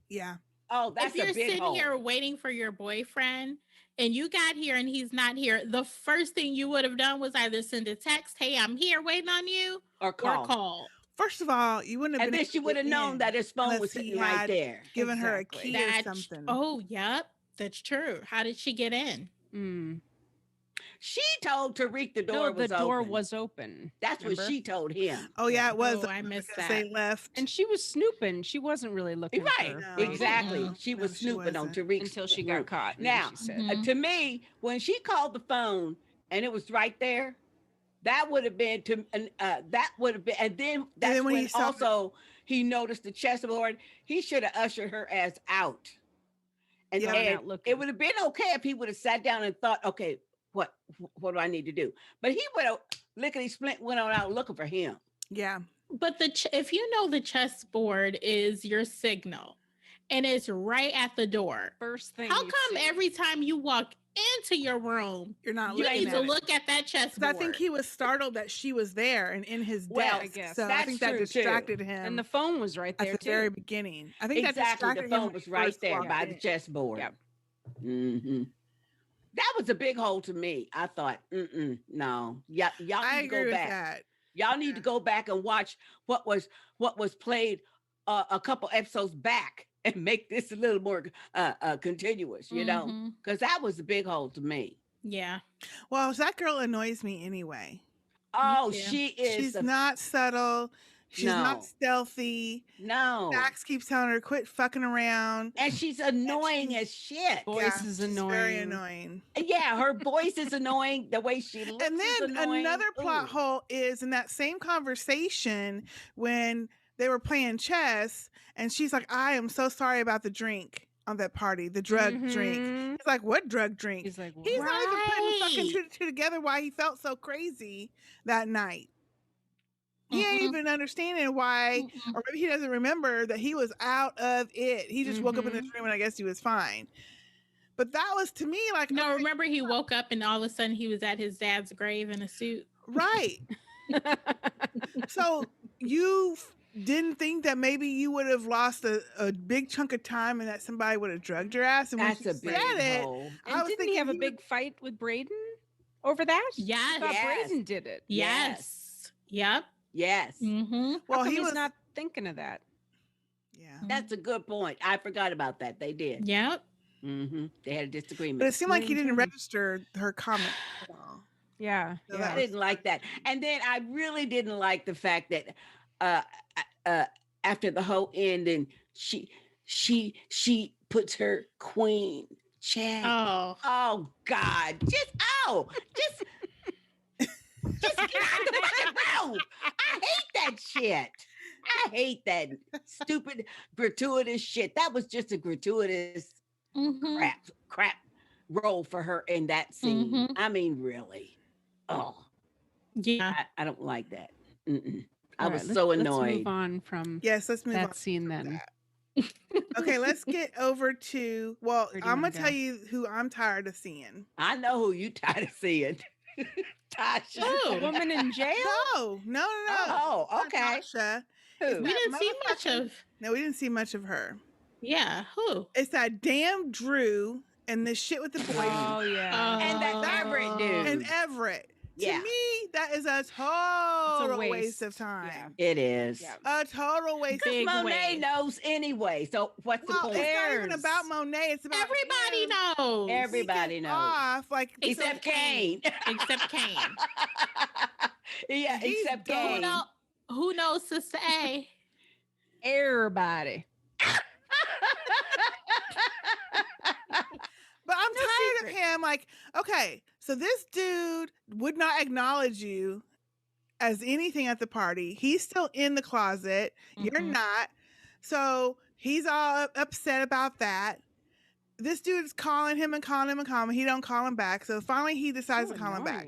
Yeah. Oh, that's if you're a big sitting hole. here waiting for your boyfriend and you got here and he's not here, the first thing you would have done was either send a text, "Hey, I'm here waiting on you," Or or call. call. First of all, you wouldn't have And been then able she to would get have known in that his phone unless was he sitting right had there. given her a Exactly. key or That's something. oh, yep, that's true. How did she get in? Mm. She told Tariq the door No, was the door open. was open. That's remember? what she told him. Oh yeah, it was. Oh, I missed because that. they left. And she was snooping. She wasn't really looking Right, for No. exactly. Mhm. She No, was she snooping on wasn't. Tariq's until she room. got caught. And Now, she said, Mhm. To me, when she called the phone and it was right there, that would have been that would have been, and then that's when when he saw also he noticed the chessboard. He should have ushered her ass out, and, Yeah. and Not looking. it would have been okay if he would have sat down and thought, okay, what do I need to do? But he would have lickety splint went on out looking for him. Yeah. But if you know the chessboard is your signal and it's right at the door, first thing. how you come see. every time you walk into your room, You're not you looking need at to it. look at that 'Cause chessboard? I think he was startled that she was there and in his Well, desk. I guess. So I That's think that true, too. distracted him And the phone was right at there the too. very beginning. I think that Exactly, the distracted him phone when was he right first there walked by the in. chessboard. Yep. hmm That was a big hole to me. I thought, no, y'all I need to agree go with back. that. Y'all need to go back and watch what was played a couple episodes back and make this a little more continuous, Mhm. because that was a big hole to me. Yeah. Well, that girl annoys me anyway. Oh, too. she is. She's not subtle. She's not No. stealthy. No, Dax keeps telling her quit fucking around. and she's annoying she's- as shit. Voice is she's very annoying. annoying. Yeah, her voice is annoying. The way she looks And is then annoying. another plot Ooh. hole is in that same conversation when they were playing chess, and she's like, "I am so sorry about the drink on that party, the drug drink." Mhm. It's like, "What drug drink?" He's like, He's not even putting fucking Right. two to two together why he felt so crazy that night. He ain't Mm-mm. even understanding why, Mm-mm. or maybe he doesn't remember that he was out of it. He just woke up in his room and I guess he was fine. But that was to me like, No, okay, remember he woke up and all of a sudden he was at his dad's grave in a suit. right. So you didn't think that maybe you would have lost a big chunk of time and that somebody would have drugged your ass? And when That's she a big said it, hole. I And was didn't he thinking have a would- big fight with Braden over that? Yes. I thought Yes. Braden did it. Yes. Yep. Yes, Mm-hmm. How Well, come he he's was not thinking of that? yeah. that's a good point. I forgot about that. They did. Yep. They had a disagreement. But it seemed like he didn't Mhm. register her comment at all. Yeah. So yeah. I didn't like that. And then I really didn't like the fact that after the whole ending, she puts her queen Chad. Oh. God. Just get out the fucking room. I hate that shit. I hate that stupid gratuitous shit. That was just a gratuitous Mm-hmm. crap role for her in that scene. Mhm. I mean, really. Oh, Yeah. I don't like that. I All was right, so let's annoyed. move on from Yes, let's move on. that scene then. that. Okay, let's get over to Where do you I'm wanna gonna tell go? you who I'm tired of seeing. I know who you tired of seeing. Tasha. Who? A woman in jail? No. Oh, Not okay. Tasha. Who? We that didn't see much motherfucker- of. No, we didn't see much of her. Yeah. Who? It's that damn Drew and this shit with the boys Oh yeah. And that Everett dude. and Everett. Yeah. To me, that is a total waste. waste. of time. Yeah. It is. Yeah. A total waste. Because Big Monet waste. knows anyway. So what's Well, the it's point? not even Cares? about Monet. It's about Everybody him knows. Everybody sneaking knows. off, like Except Cain. Except Cain. Yeah, He's except gone. Cain. Who knows Sister A? Everybody. But I'm No tired of secret. him. Like, okay, so this dude would not acknowledge you as anything at the party. He's still in the closet. You're Mhm. not. So he's all upset about that. This dude's calling him and calling him and calling him. He don't call him back. So finally he decides to call him back.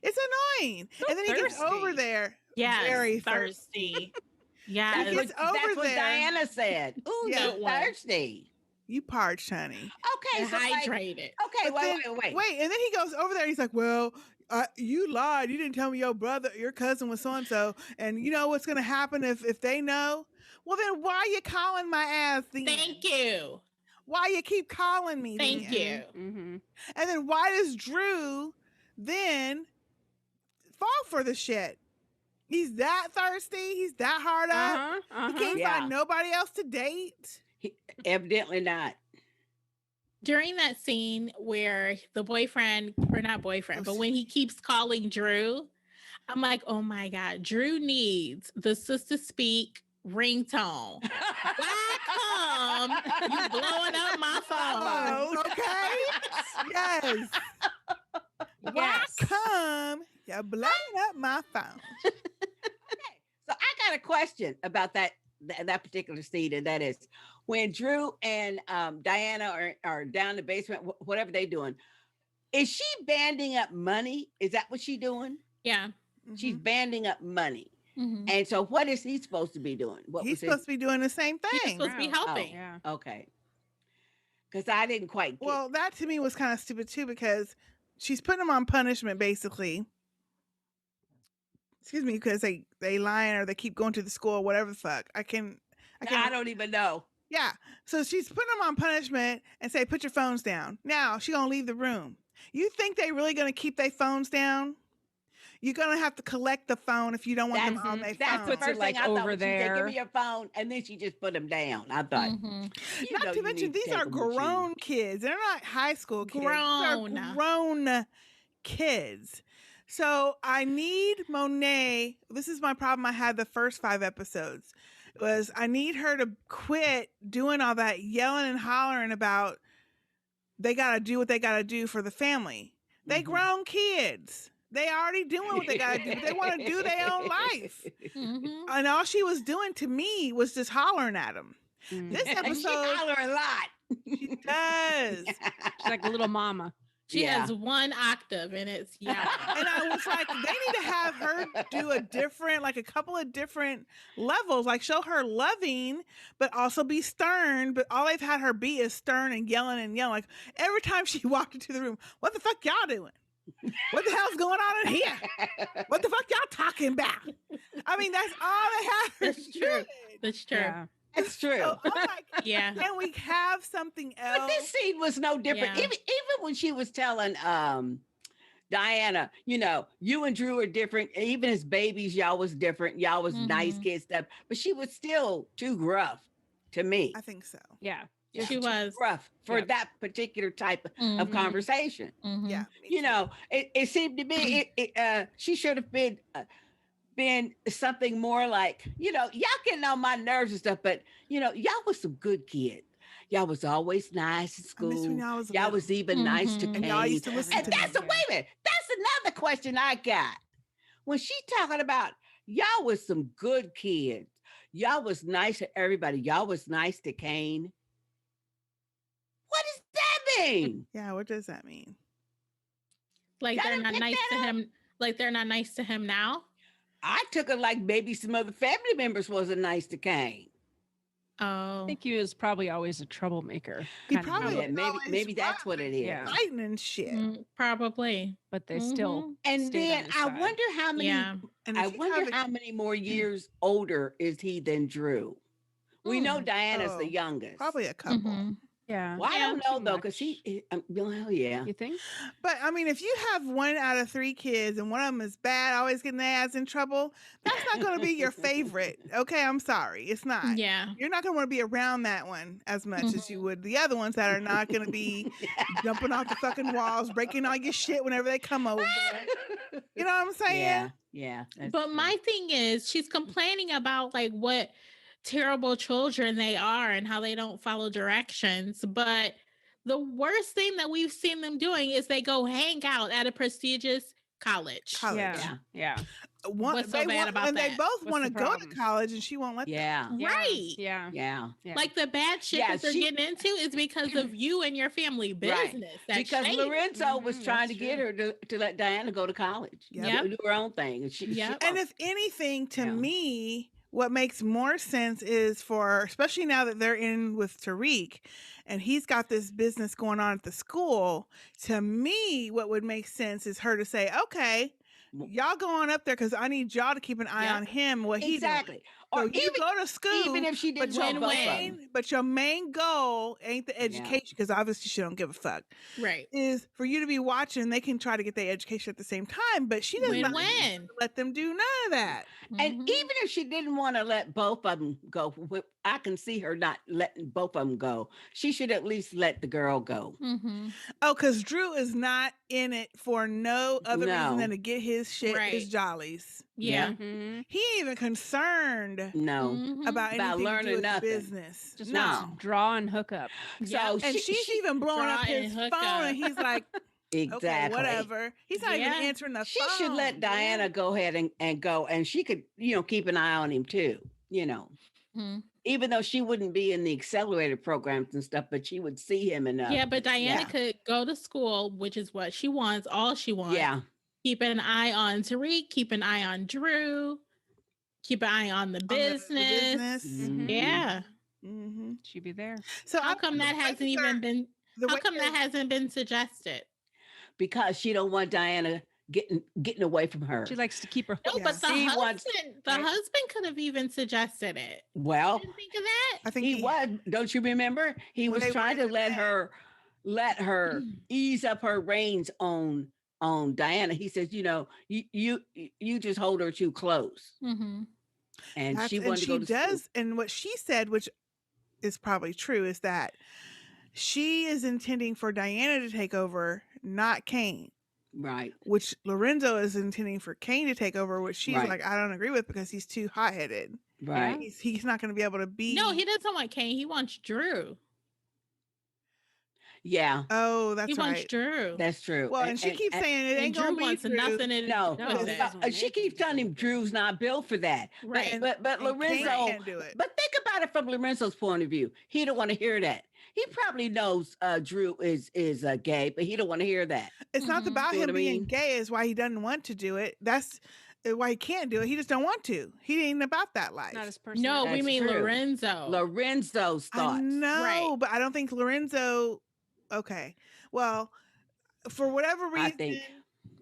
It's annoying. So and then he gets over thirsty. there. Yes, Very thirsty. That's Yes. He gets what, that's over what there. Diana said. Ooh, Yeah. you're thirsty. You parched, honey. Okay, so like, Dehydrated. okay, But wait. and then he goes over there and he's like, well, you lied. You didn't tell me your cousin was so-and-so. And you know what's going to happen if they know? Well, then why you calling my ass then? Thank you. Why you keep calling me Thank then? you. Mm-hmm. And then why does Drew then fall for the shit? He's that thirsty. He's that hard up. He can't Yeah. find nobody else to date. Evidently not. During that scene where the boyfriend, or not boyfriend, but when he keeps calling Drew, I'm like, oh my God, Drew needs the Sistah Speak ringtone. Why come you blowing up my phone? Oh, okay. Yes. Why Yes. come you blowing up my phone? So I got a question about that particular scene, and that is when Drew and Diana are down in the basement, whatever they doing. Is she banding up money? Is that what she doing? Yeah. She's Mhm. banding up money. Mhm. And so what is he supposed to be doing? What He's was supposed to be doing the same He's thing. supposed to be Wow. helping. Yeah. Okay. Because I didn't quite get Well, that to me was kind of stupid too, because she's putting him on punishment basically. Excuse me, because they lying or they keep going to the school or whatever the fuck. I don't even know. Yeah. So she's putting them on punishment and say, put your phones down. Now she gonna leave the room. You think they really gonna keep their phones down? You're gonna have to collect the phone if you don't want them on their That's phone. the Puts it, first thing like, I thought over when she said, there. give me your phone, and then she just put them down. I thought, Mhm. you Not know to you mention need these take are 'em with you. grown kids. They're not high school kids. These Grown. are grown kids. So I need Monet. This is my problem I had the first 5 episodes. Was I need her to quit doing all that yelling and hollering about they gotta do what they gotta do for the family. They Mhm. grown kids. They already doing what they gotta do, but they want to do their own life. Mhm. And all she was doing to me was just hollering at them. This She episode, holler a lot. she does. She's like a little mama. She Yeah. has one octave and it's yelling. And I was like, they need to have her do a couple of different levels, like show her loving, but also be stern. But all they've had her be is stern and yelling. Like every time she walked into the room, what the fuck y'all doing? What the hell's going on in here? What the fuck y'all talking about? I mean, that's all they had her That's true. doing. That's true. Yeah. It's true. So I'm like, Yeah. can we have something But else? this scene was no different. Yeah. Even when she was telling Diana, you and Drew are different. Even as babies, y'all was different. Y'all was nice Mhm. kid stuff. But she was still too gruff to me. I think so. Yeah. She Too was. gruff for Yep. that particular type of Mhm. conversation. Mhm. Yeah. me too. It seemed to me she should have been something more like, y'all getting on my nerves and stuff, but y'all was some good kids. Y'all was always nice at I miss school. when y'all was Y'all little. was even nice to Mhm. And y'all Cain. used to listen And to that's me. wait a minute. That's another question I got. When she talking about y'all was some good kids. Y'all was nice to everybody. Y'all was nice to Cain. What does that mean? Yeah, what does that mean? Like Y'all they're didn't not pick nice that to up? him. Like they're not nice to him now. I took it like maybe some other family members wasn't nice to Cain. Oh. I think he was probably always a troublemaker. He kind of probably deal, Yeah, was always maybe that's rough what it and is. Yeah. fighting and shit. Probably. but they still Mhm. And stayed on then his I side. wonder how many. Yeah. And I if he's wonder having- how many more years older is he than Drew? We know Hmm. Diana's the Oh, youngest. probably a couple. Mhm. Yeah. Well, I Yeah, don't too know though, because much. well, yeah. You think? But I mean, if you have 1 out of 3 kids and one of them is bad, always getting their ass in trouble, that's not going to be your favorite. Okay, I'm sorry, it's not. Yeah. You're not going to want to be around that one as much as you would the other ones that are not going to be jumping off the fucking walls, breaking all your shit whenever they come over. You know what I'm saying? Yeah. that's But true. my thing is, she's complaining about like what terrible children they are and how they don't follow directions. But the worst thing that we've seen them doing is they go hang out at a prestigious college. College. Yeah. Yeah. What's so bad about and they that? both What's want the to go to problem? college, and she won't let them. Yeah. Right. Yeah. Yeah. Yeah. Like the bad shit Yeah, that they're she- getting into is because of you and your family Right. business. That's Because shady. Lorenzo was Mhm, trying that's to get true. her to let Diana go to college. Yep. Do her own thing. And she Yep. And if anything, to Yeah. me, what makes more sense is for, especially now that they're in with Tariq and he's got this business going on at the school, to me, what would make sense is her to say, okay, y'all go on up there because I need y'all to keep an eye Yep. on him, what he doing. exactly. So Or you go to school, even if she didn't want both of them. but your main goal ain't the education, because obviously she don't give a fuck, Right. is for you to be watching. They can try to get their education at the same time, but she does not Win-win. let them do none of that. And Mhm. even if she didn't want to let both of them go, I can see her not letting both of them go. She should at least let the girl go. Mhm. Oh, because Drew is not in it for no other reason No. than to get his shit, his Right. jollies. Yeah. Mhm. He ain't even concerned No. Mhm. about anything to learning do with nothing. the business. Just no. wants to draw and hook up. Yep. So And she's even blowing up draw and his hook phone, up. and he's like, exactly. okay, whatever. He's not even Yeah. answering the She phone. should let Diana go ahead and go, and she could, keep an eye on him too, Mhm. even though she wouldn't be in the accelerated programs and stuff, but she would see him enough. Yeah, but Diana Yeah. could go to school, which is what she wants, all she wants. Yeah. Keep an eye on Tariq, keep an eye on Drew, keep an eye on the business. Mhm. Yeah. Mm-hmm. She'd be there. So How come that hasn't even been the how way come that hasn't been suggested? Because she don't want Diana getting away from her. She likes to keep her No, hooked. but the He husband, wants- husband could have even suggested it. Well, Didn't think of that. I think he was. Don't you remember? He When was they trying were to in let her ease up her reins on Diana. He says, you just hold her too close, Mm-hmm. and she wanted to go to school. And what she said, which is probably true, is that she is intending for Diana to take over, not Cain. Right. Which Lorenzo is intending for Cain to take over, which she's Right. like, I don't agree with because he's too hot headed. Right. He's not going to be able to be. No, he doesn't want Cain. He wants Drew. Yeah. Oh, that's He wants right. Drew. That's true. Well, and she keeps saying it and ain't Drew going to be wants Drew. nothing to No, do No, with he it. doesn't. she keeps telling him Drew's not built for that. Right. But And Cain Lorenzo can't do it. But think about it from Lorenzo's point of view. He don't want to hear that. He probably knows Drew is gay, but he don't want to hear that. It's not Mhm. about You know him what I being mean? gay is why he doesn't want to do it. That's why he can't do it. He just don't want to. He ain't about that life. Not his person. No, we That's mean true. Lorenzo. Lorenzo's I thoughts. know, Right. but I don't think Lorenzo. Okay, well, for whatever reason,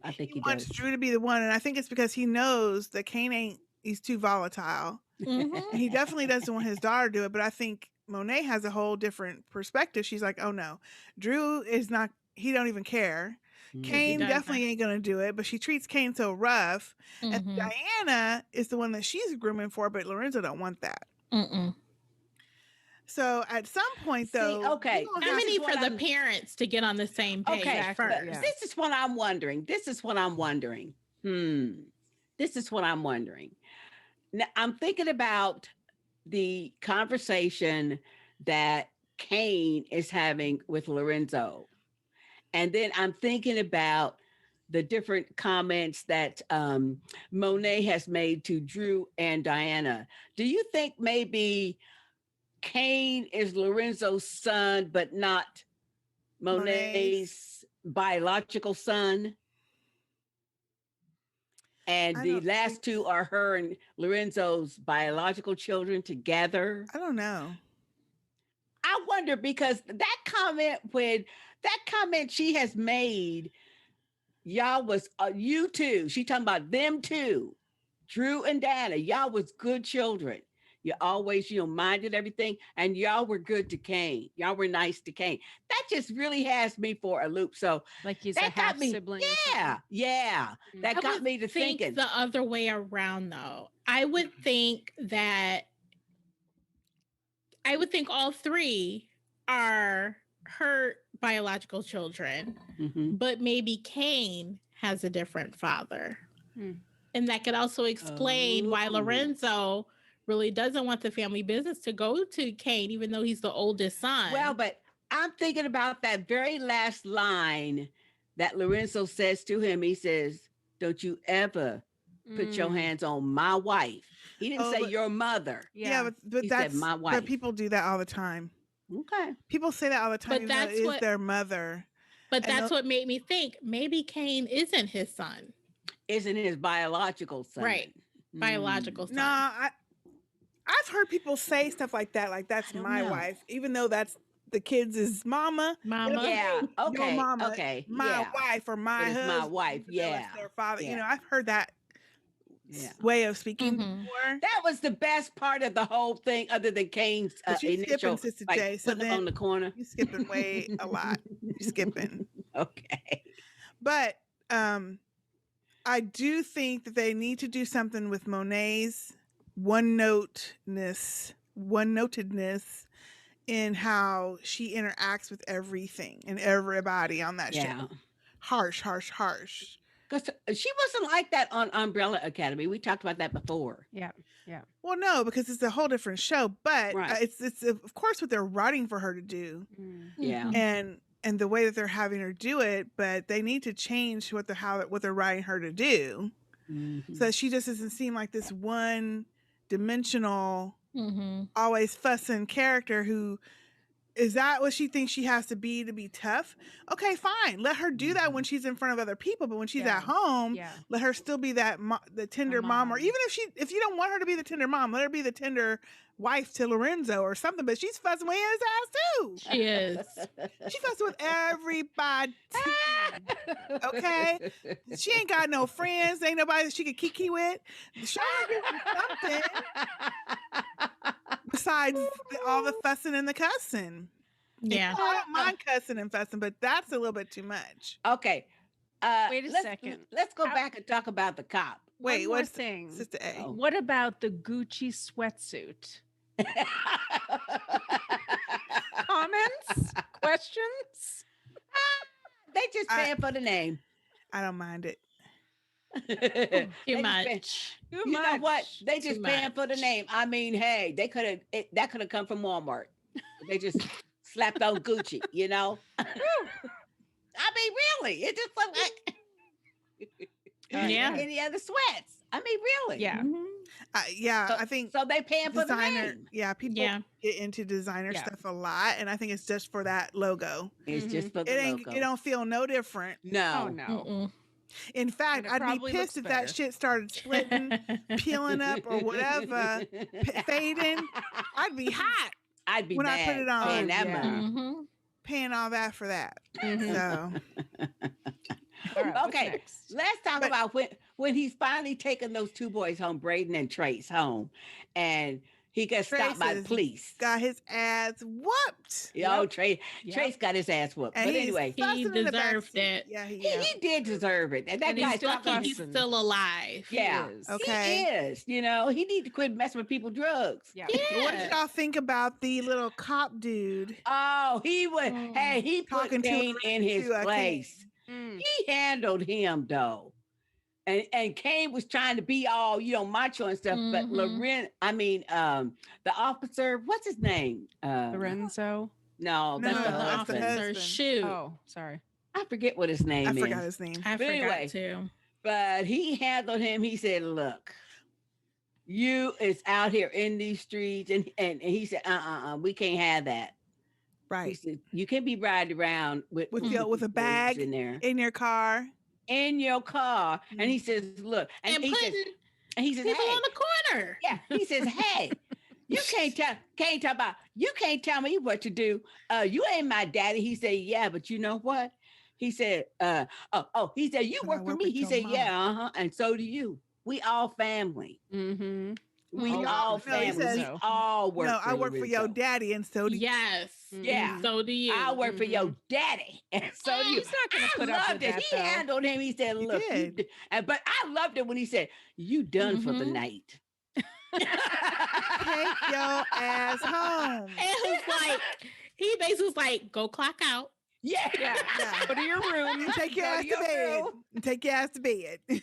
I think he wants does. Drew to be the one, and I think it's because he knows that Cain ain't. He's too volatile, Mhm. and he definitely doesn't want his daughter to do it. But I think Monet has a whole different perspective. She's like, oh no, Drew is not. He don't even care. Mhm. Cain doesn't. definitely ain't gonna do it, but she treats Cain so rough. And Mhm. Diana is the one that she's grooming for, but Lorenzo don't want that. Mm-mm. So at some point, See, though, okay, you gonna I'm have gonna is need what for the I'm- parents to get on the same page Okay, first. Yeah. this is what I'm wondering. This is what I'm wondering. Now, I'm thinking about the conversation that Cain is having with Lorenzo. And then I'm thinking about the different comments that Monet has made to Drew and Diana. Do you think maybe Cain is Lorenzo's son, but not Monet's biological son? And I the don't last think- two are her and Lorenzo's biological children together. I don't know. I wonder because that comment she has made, y'all was you two. She talking about them two, Drew and Diana. Y'all was good children. You always, minded everything, and y'all were good to Cain. Y'all were nice to Cain. That just really has me for a loop. So Like he's a that got half me. sibling. Yeah. That I got would me to think thinking. the other way around, though. I would think all three are her biological children, Mhm. but maybe Cain has a different father. Hmm. And that could also explain why Oh. Lorenzo really doesn't want the family business to go to Cain, even though he's the oldest son. Well, but I'm thinking about that very last line that Lorenzo says to him. He says, "Don't you ever put your hands on my wife. He didn't Oh, say but- your mother. Yeah, but He said that's my but wife. people do that all the time. Okay. People say that all the time, But even though it that's is what- their mother. But And that's what made me think maybe Cain isn't his son. Isn't his biological son. Right. Mm. Biological son. No, I've heard people say stuff like that, like that's I don't my know. wife, even though that's the kids' mama. Mama. Yeah. Your Okay. mama, Okay. my yeah. wife or my But it's husband. my wife, even though it's yeah, their father. You yeah. know, I've heard that Yeah. way of speaking Mhm. before. That was the best part of the whole thing, other than Kane's But you initial, skipping, Sister like, J. So putting him on the then corner. you skipping way a lot. You skipping. Okay. But I do think that they need to do something with Monet's one-notedness in how she interacts with everything and everybody on that Yeah. show. Harsh, harsh, harsh. Because she wasn't like that on Umbrella Academy. We talked about that before. Yeah. Well, no, because it's a whole different show. But Right. it's of course what they're writing for her to do, Yeah. Mhm. and the way that they're having her do it. But they need to change what they're writing her to do, Mhm. so that she just doesn't seem like this one-dimensional, Mhm. always fussing character who. Is that what she thinks she has to be tough? Okay, fine. Let her do that when she's in front of other people, but when she's Yeah. at home, Yeah. let her still be that the tender mom. Or mom. even if you don't want her to be the tender mom, let her be the tender wife to Lorenzo or something. But she's fussing with his ass too. She is. She fussing with everybody. Okay, she ain't got no friends. Ain't nobody that she could kiki with. Show her something besides all the fussing and the cussing. Yeah. I don't mind cussing and fussing, but that's a little bit too much. Okay. Wait a let's- second. Let's go How- back and talk about the cop. Wait, One more what's thing. Sister A? Oh. What about the Gucci sweatsuit? Comments? Questions? They just paying for the name. I don't mind it. They Too just pay- much. Too You know what? much. They just Too paying for the much. name. I mean, hey, that could have come from Walmart. They just slapped on Gucci, you know? I mean, really. It just looked like Yeah. any other sweats. I mean, really. Yeah. Mhm. Yeah, So, I think so they paying for the designer. name. Yeah, people Yeah. get into designer Yeah. stuff a lot, and I think it's just for that logo. It's just for It the ain't. logo. It don't feel no different. No. Oh no. Mm-mm. In fact, it I'd be probably looks pissed if that better. shit started splitting, peeling up, or whatever, fading. I'd be hot I'd be when I mad put it on. paying that Yeah. money. Mhm. paying all that for that. Mhm. So All right, what's Okay. next? Let's talk But- about when he's finally taking those two boys home, Braden and Trace home, and he gets stopped by the Trace police. got his ass whooped. Yo, Yep. Trace, Yep. Trace got his ass whooped. And But he's anyway, fussing He in the deserved backseat. it. Yeah, he did deserve it. And that And guy's he's lucky fucking. he's fussing. still alive. Yeah. He is. Okay. He is. You know, he need to quit messing with people drugs. Yeah. But what did y'all think about the little cop dude? Oh, he was. Mm. Hey, he put Talking to Cain in his to, Cain. place. Mm. He handled him though. And Cain was trying to be all, macho and stuff, but Mhm. the officer, what's his name? Lorenzo. No, that's No, the the that's the husband. officer husband. shoot. Oh, sorry. I forget what his name I is. forgot his name. I But forgot anyway. to. But he handled him. He said, "Look, you is out here in these streets," and he said, we can't have that." He Right. said, "You can be riding around with With your- with a these boys bag in there in your car. in your car." And he says, "Look," And he says, putting "Hey." people on the corner. Yeah, he says, "Hey, you can't tell me what to do. You ain't my daddy." He said, "Yeah, but you know what?" He said, he said, "You But I work for work me." with He your said, mom. "Yeah, and so do you. We all family. Mm-hmm. We Oh, all no, he family. says- we all work." No, for I work for your Lorenzo. daddy, and so do you. Yes. Yeah. And so do you. I work for your daddy, and so do you. He's not going to I put up loved with it. that, He though. handled him. He said, He "Look, you did. but I loved it when he said, you done for the Mhm. night." Take your ass home. And it's like, he basically was like, go clock out. Yeah. Yeah. Yeah. Go to your room. And take your Go to ass to your bed. room. And take your ass to bed. Well, I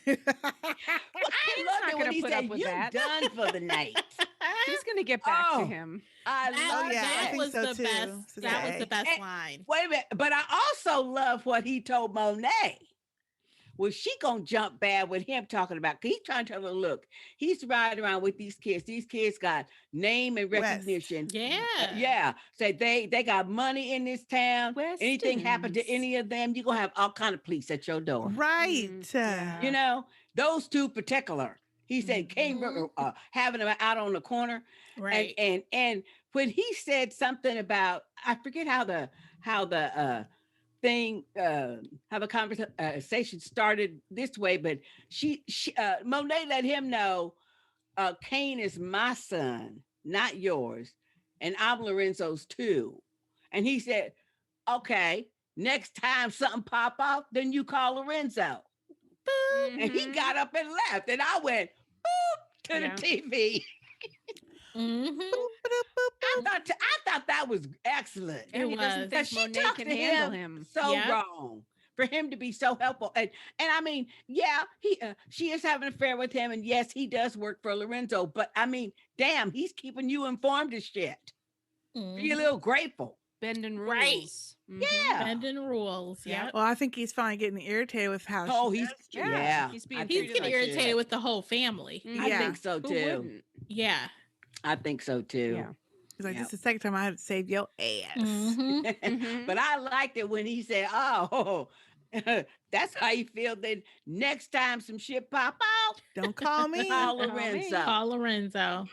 He's loved not it when gonna he put said, up with you that." done for the night. He's going to get back Oh. to him. I That, love yeah, I that think was so the too, best. That was today. the best And- line. Wait a minute. But I also love what he told Monet. Well, she gonna jump bad with him talking about. 'Cause he's trying to tell her, look, he's riding around with these kids. These kids got name and West. recognition. Yeah. Yeah. Say they got money in this town. Anything happen to Westerns. any of them, you gonna have all kind of police at your door. Right. Yeah. You know, those two particular. He said Cain Mhm. having them out on the corner. Right. And when he said something about, I forget how the thing how the conversation started this way, but she Monet let him know Cain is my son, not yours, and I'm Lorenzo's too. And he said, okay, next time something pop up, then you call Lorenzo. And he Mhm. got up and left, and I went boop to the Yeah. TV. Mhm. I thought that was excellent. Yeah, It he doesn't was. think She Monet talked can to handle him him. so Yep. wrong for him to be so helpful. And I mean, yeah, she is having an affair with him, and yes, he does work for Lorenzo. But I mean, damn, he's keeping you informed of shit. Be a Mhm. little grateful. Bending rules. Right. Yeah. Bending rules. Yeah. Yep. Well, I think he's finally getting irritated with how Oh, she he's does treat Yeah. him. yeah. He's being I He's think treated getting like so, irritated too. with the whole family. I Yeah. think so Who too. wouldn't? Yeah. I think so too. Yeah. He's like, Yeah. this is the second time I had to save your ass. Mhm. Mhm. But I liked it when he said, "Oh, that's how you feel." Then next time some shit pop out, Don't call me. call me. Lorenzo. Call Lorenzo.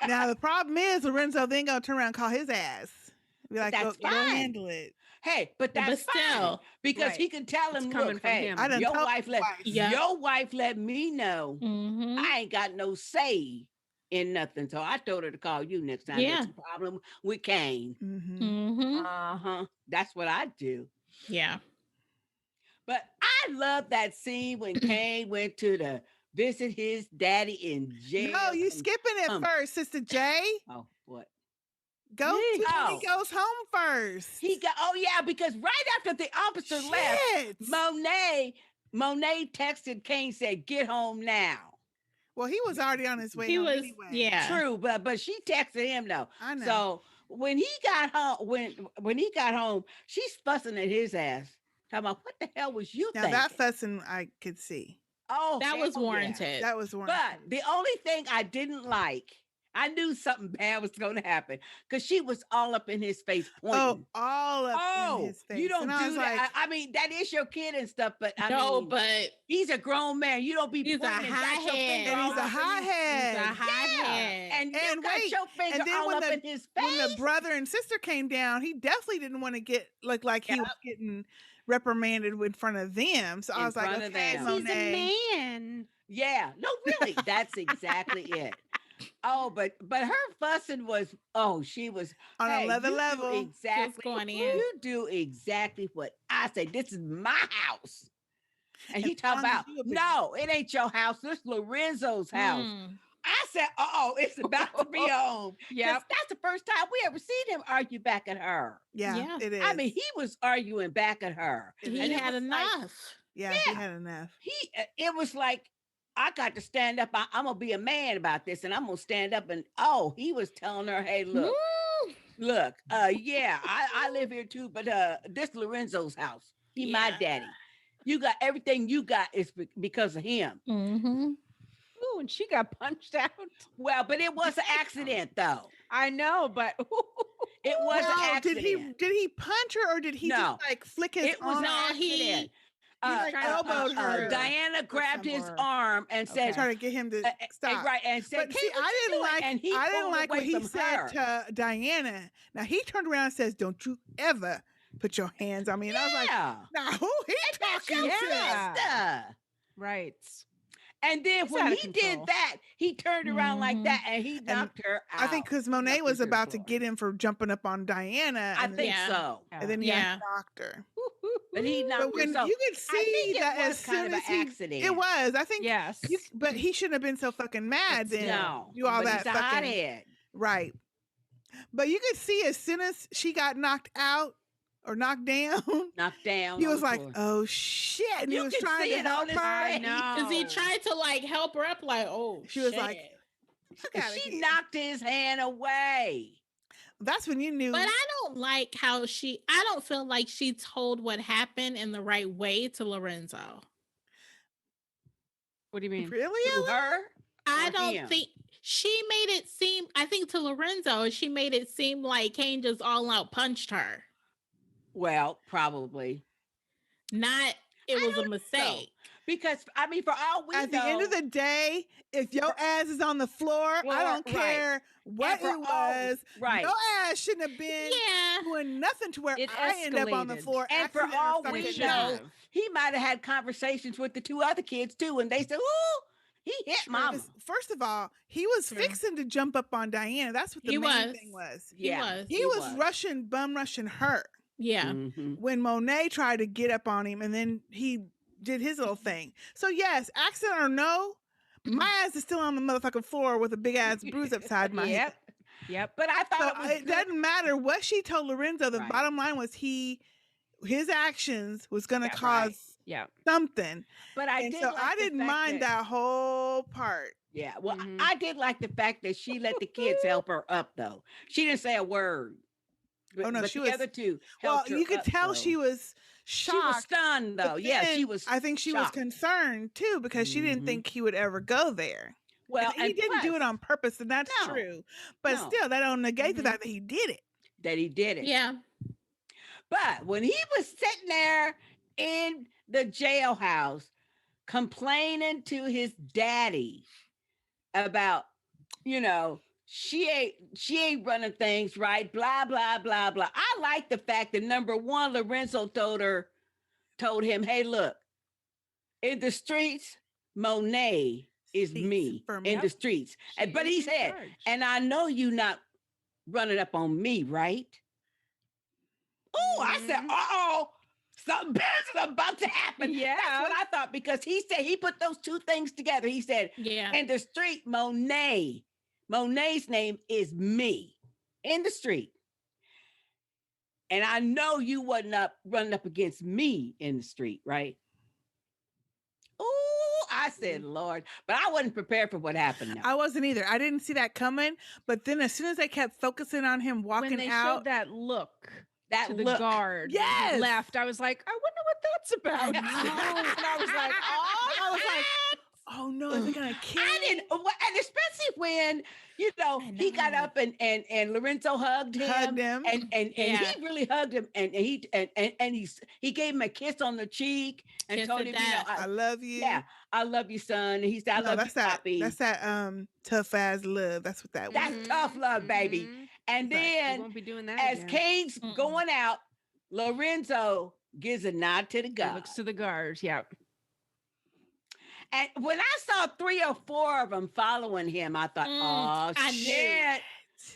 Now the problem is Lorenzo then gonna turn around and call his ass. Be like, That's go fine. handle it. Hey, but But that's fine still. because he Right. can tell It's him, coming "Look, from hey, him. I done your told wife you let twice. Yeah. your wife let me know Mhm. I ain't got no say in nothing. So I told her to call you next time Yeah. there's a problem with Cain." Mm-hmm. Mhm. That's what I do. Yeah. But I love that scene when Cain went to visit his daddy in jail. No, you skipping it um, first, Sister J. Oh, what? Go to when Oh. he goes home first. He got, oh yeah, because right after the officer left, Shit. Monet texted Cain, said, "Get home now." Well, he was already on his way He home was. anyway. Yeah. True, but she texted him though. I know. So when he got home, when he got home, she's fussing at his ass. Talking about what the hell was you Now thinking? that fussing I could see. Oh, That was hell yeah. warranted. That was warranted. But the only thing I didn't like, I knew something bad was going to happen because she was all up in his face pointing. all up in his face. You don't and I do was that. like, I mean, that is your kid and stuff, but I No, mean, but he's a grown man. You don't be he's a pointing and got your hothead. finger and all he's a up in his- he's hothead. a hothead. And you And got wait, your finger and then all when up the- in his face. when the brother and sister came down, he definitely didn't want to get look like he was getting reprimanded in front of them. So I In was like, front of okay, them. He's Monet. a man. Yeah, no, really, that's exactly it. Oh, but her fussing was, she was On hey, another you do level. exactly going in. You do exactly what I say. This is my house. And he As talking long as about, you obey. no, it ain't your house. This Lorenzo's house. Mm. I said, it's about to be on. Yep. That's the first time we ever seen him argue back at her. Yeah, Yeah. it is. I mean, he was arguing back at her. He And it had was like- enough. yeah, he yeah. had enough. It was like, I got to stand up. I'm going to be a man about this. And I'm going to stand up. And, he was telling her, hey, look, yeah, I live here too. But this Lorenzo's house. He my Yeah. daddy. You got everything you got is because of him. Mm-hmm. Ooh, and she got punched out. Well, but it was an accident, though. I know, but It was an Well, accident. did he punch her or did he No. just like flick his It was arm? an No, he- accident. like, elbowed her. Diana grabbed his somewhere. arm and said, trying to get him to stop. right, and said, But see, I didn't like. And he I didn't pulled like what away he from said her. to Diana. Now he turned around and says, "Don't you ever put your hands on me." And I was like, Yeah. "Now who he talking your to?" Yeah. sister. right. And then He's when out he of did control. that, he turned around like Mhm. that and he knocked her out. I think because Monet Knocked her was to the about to floor. get him for jumping up on Diana. I and think Yeah. so. then he Yeah. knocked her. But he knocked But when her. So you could I see think it that was as kind soon of as an he, accident. it was. I think. Yes. But he shouldn't have been so fucking mad then. No. Do all but that he's a fucking hothead. right. But you could see as soon as she got knocked out or knocked down, Knocked down. he on was the like, floor. "Oh shit!" And he You was could trying see to it on help his her. I face. know. Because he tried to like help her up, like, oh, She was shit. like, "Fuck And outta she here." knocked his hand away. That's when you knew. But I don't like how I don't feel like she told what happened in the right way to Lorenzo. What do you mean? Really? To Ellen? her? I or don't him? think she made it seem, I think to Lorenzo, she made it seem like Cain just all out punched her. Well, probably. Not, it I was a don't know. mistake. Because I mean, for all we At know, the end of the day, if your ass is on the floor, I don't right. care what for it all- was. right. Your ass shouldn't have been Yeah. doing nothing to where It I end up on the escalated. floor. And for accident or all something. we shouldn't know, have. he might have had conversations with the two other kids too, and they said, "Ooh, he hit mama." 'Cause first of all, he was True. fixing to jump up on Diana. That's what the He main was. thing was. He was. He was bum rushing her Yeah. Mhm. when Monet tried to get up on him, and then he did his little thing. So yes, accident or no, my ass is still on the motherfucking floor with a big ass bruise upside my head. Yep. But I thought So it was it good. doesn't matter what she told Lorenzo. The Right. bottom line was his actions was going to Yeah, cause Yeah. something. But I And did so like I the didn't fact mind that whole part. Yeah, well, Mhm. I did like the fact that she let the kids help her up, though. She didn't say a word. Oh, no, but she the was- other two Well, helped her you could up, tell though. she was She was shocked. stunned, though. but Yeah, she then was. I think she was shocked. concerned too because she didn't Mhm. think he would ever go there. Well, And he didn't do it plus, on purpose, and that's No. true. But No. still, that don't negate the Mhm. fact that he did it. that he did it. Yeah. But when he was sitting there in the jailhouse complaining to his daddy about, she ain't running things right, blah, blah, blah, blah. I like the fact that number one, Lorenzo told him, hey, look, in the streets, Monet is Speaks me for in me. the streets. She But is he in said, charge. and I know you not running up on me, right? Oh, I said, Mhm. uh-oh, something bad is about to happen. That's Yeah. what I thought, because he said he put those two things together. He said, Yeah. in the street, Monet's name is me in the street. And I know you wasn't running up against me in the street, right? Oh, I said, Lord, but I wasn't prepared for what happened now. I wasn't either. I didn't see that coming. But then as soon as they kept focusing on him walking When they out, showed that look That to the look. guard when he Yes! left, I was like, I wonder what that's about. I know. And I was like, oh, I was like, oh no, is it gonna kill I him? didn't, and especially when he got know. up and Lorenzo hugged him, Hugged him. and Yeah. he really hugged him, and he gave him a kiss on the cheek and Kiss told of him, death. I love you. yeah, I love you, son. And he said, I No, love that's you, that. Poppy. That's that. Tough ass love. That's what that was. That's tough love, baby. Mhm. And He's like, We then won't be doing that as again. Cain's Mm-mm. going out, Lorenzo gives a nod to the He guard. looks to the guard. Yeah. And when I saw 3 or 4 of them following him, I thought, oh, I knew. shit.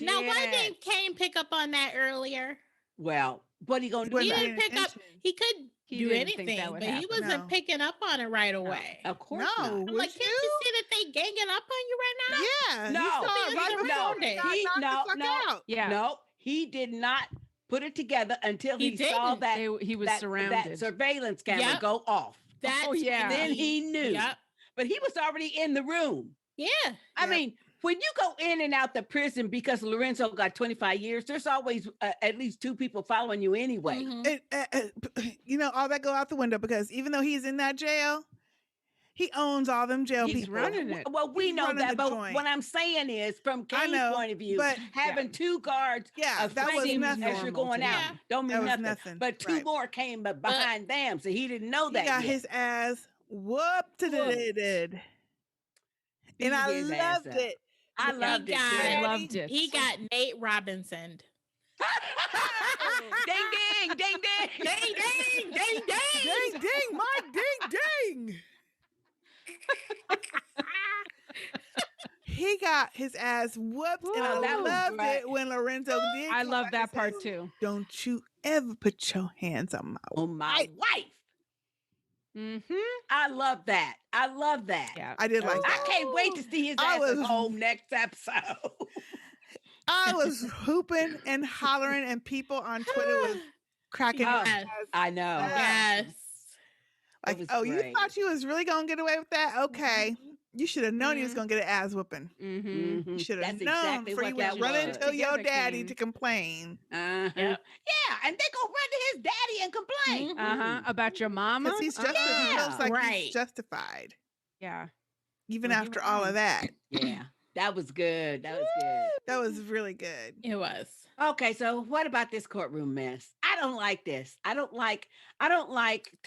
Now, why shit." didn't Cain pick up on that earlier? Well, what are you going to He do? wasn't He paying didn't pick up. attention. He could He do didn't think anything, that would but he happen. wasn't No. picking up on it right away. Of course No, not. I'm would like, can't you see that they ganging up on you right now? Yeah. No. He saw it right He before surrounded. he got He- knocked no, the fuck no. out. Yeah. No, he did not put it together until He he saw didn't. that He was that surrounded. surveillance camera Yep. go off. That's Oh, yeah. when Then he knew. Yep. But he was already in the room. Yeah. I Yep. mean, when you go in and out the prison because Lorenzo got 25 years, there's always at least 2 people following you anyway. Mhm. All that go out the window because even though he's in that jail, he owns all them jail He's people. running it. Well, we He's know running that, the but joint. what I'm saying is, from I Cain's know, point of view, but- having 2 guards Yeah, that was flanking nothing. as you're normal going to out him. don't mean That was nothing. nothing, But 2 right. more came behind them, so he didn't know He that got yet. his ass whooped. And Beat I his ass loved up. it. I He loved it. got- too. I loved it. He got Nate Robinson. Ding ding, ding ding, Ding, ding, ding, ding. Ding, ding, my ding, ding. He got his ass whooped, and Oh, I that was loved great. it when Lorenzo did. I come love back that and part say, too. Don't you ever put your hands on my on my wife. Mm-hmm. I love that. I love that. Yeah. I did like I that. can't wait to see his I ass at was- home next episode. I was hooping and hollering, and people on Twitter was cracking up. Yes. I know. Yes. That Like, was oh, you great. thought you was really gonna get away with that? Okay, you should have known he was Mhm. gonna get an ass whooping. Mm-hmm. You Mhm. should have That's known exactly before what you that was running was. to your Together, daddy Cain. to complain. Uh-huh. Yeah. Yeah, and they go run to his daddy and complain. Mhm. Uh-huh. About your mama. Because he Yeah. looks like Right. he's justified. Yeah. even Well, he after went all on. of that. Yeah, that was good. That was good. That was really good. It was. Okay, so what about this courtroom mess? I don't like this. I don't like